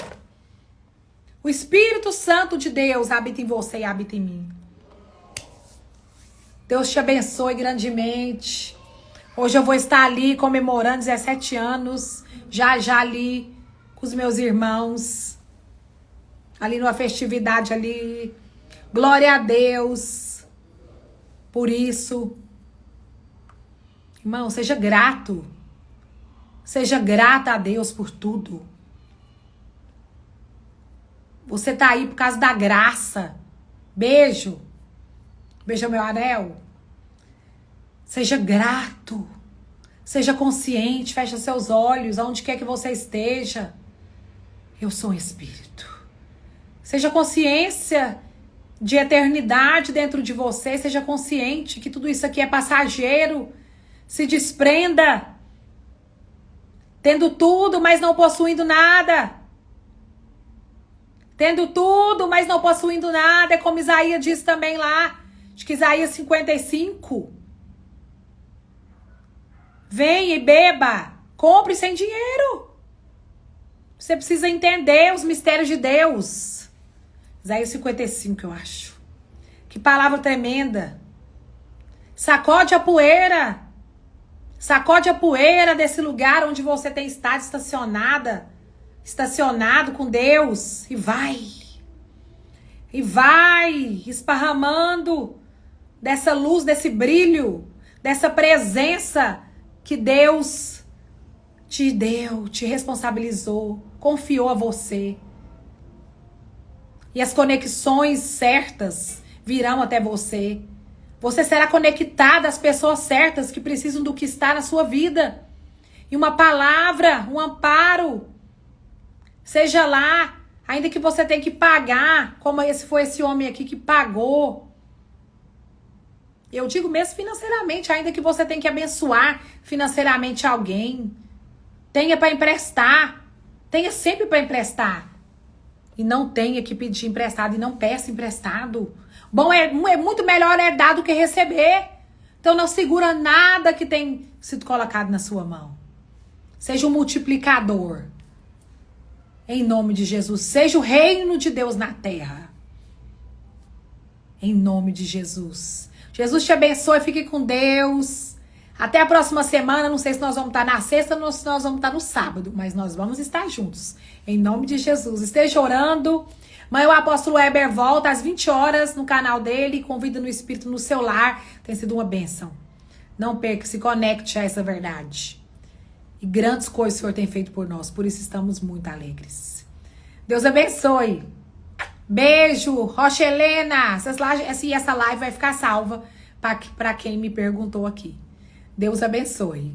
O Espírito Santo de Deus habita em você e habita em mim. Deus te abençoe grandemente. Hoje eu vou estar ali comemorando 17 anos, já ali com os meus irmãos, ali numa festividade ali. Glória a Deus por isso. Irmão, seja grato. Seja grata a Deus por tudo. Você tá aí por causa da graça. Beijo. Beija meu anel. Seja grato. Seja consciente. Fecha seus olhos. Aonde quer que você esteja. Eu sou um espírito. Seja consciência de eternidade dentro de você. Seja consciente que tudo isso aqui é passageiro. Se desprenda. Tendo tudo, mas não possuindo nada. Tendo tudo, mas não possuindo nada. É como Isaías diz também lá. Acho que Isaías 55. Venha e beba. Compre sem dinheiro. Você precisa entender os mistérios de Deus. Isaías 55, eu acho. Que palavra tremenda. Sacode a poeira. Sacode a poeira desse lugar onde você tem estado estacionado com Deus. E vai esparramando dessa luz, desse brilho, dessa presença que Deus te deu, te responsabilizou, confiou a você. E as conexões certas virão até você. Você será conectado às pessoas certas que precisam do que está na sua vida. E uma palavra, um amparo. Seja lá, ainda que você tenha que pagar, como foi esse homem aqui que pagou. Eu digo mesmo financeiramente, ainda que você tenha que abençoar financeiramente alguém. Tenha para emprestar. Tenha sempre para emprestar. E não tenha que pedir emprestado e não peça emprestado. Bom, é muito melhor dar do que receber. Então não segura nada que tem sido colocado na sua mão. Seja um multiplicador. Em nome de Jesus. Seja o reino de Deus na terra. Em nome de Jesus. Jesus te abençoe. Fique com Deus. Até a próxima semana. Não sei se nós vamos estar na sexta ou se nós vamos estar no sábado. Mas nós vamos estar juntos. Em nome de Jesus. Esteja orando. Amanhã o apóstolo Weber volta às 20 horas no canal dele. Convida no Espírito no seu lar. Tem sido uma bênção. Não perca, se conecte a essa verdade. E grandes coisas o Senhor tem feito por nós. Por isso estamos muito alegres. Deus abençoe. Beijo. Rocha Helena. Essa live vai ficar salva para quem me perguntou aqui. Deus abençoe.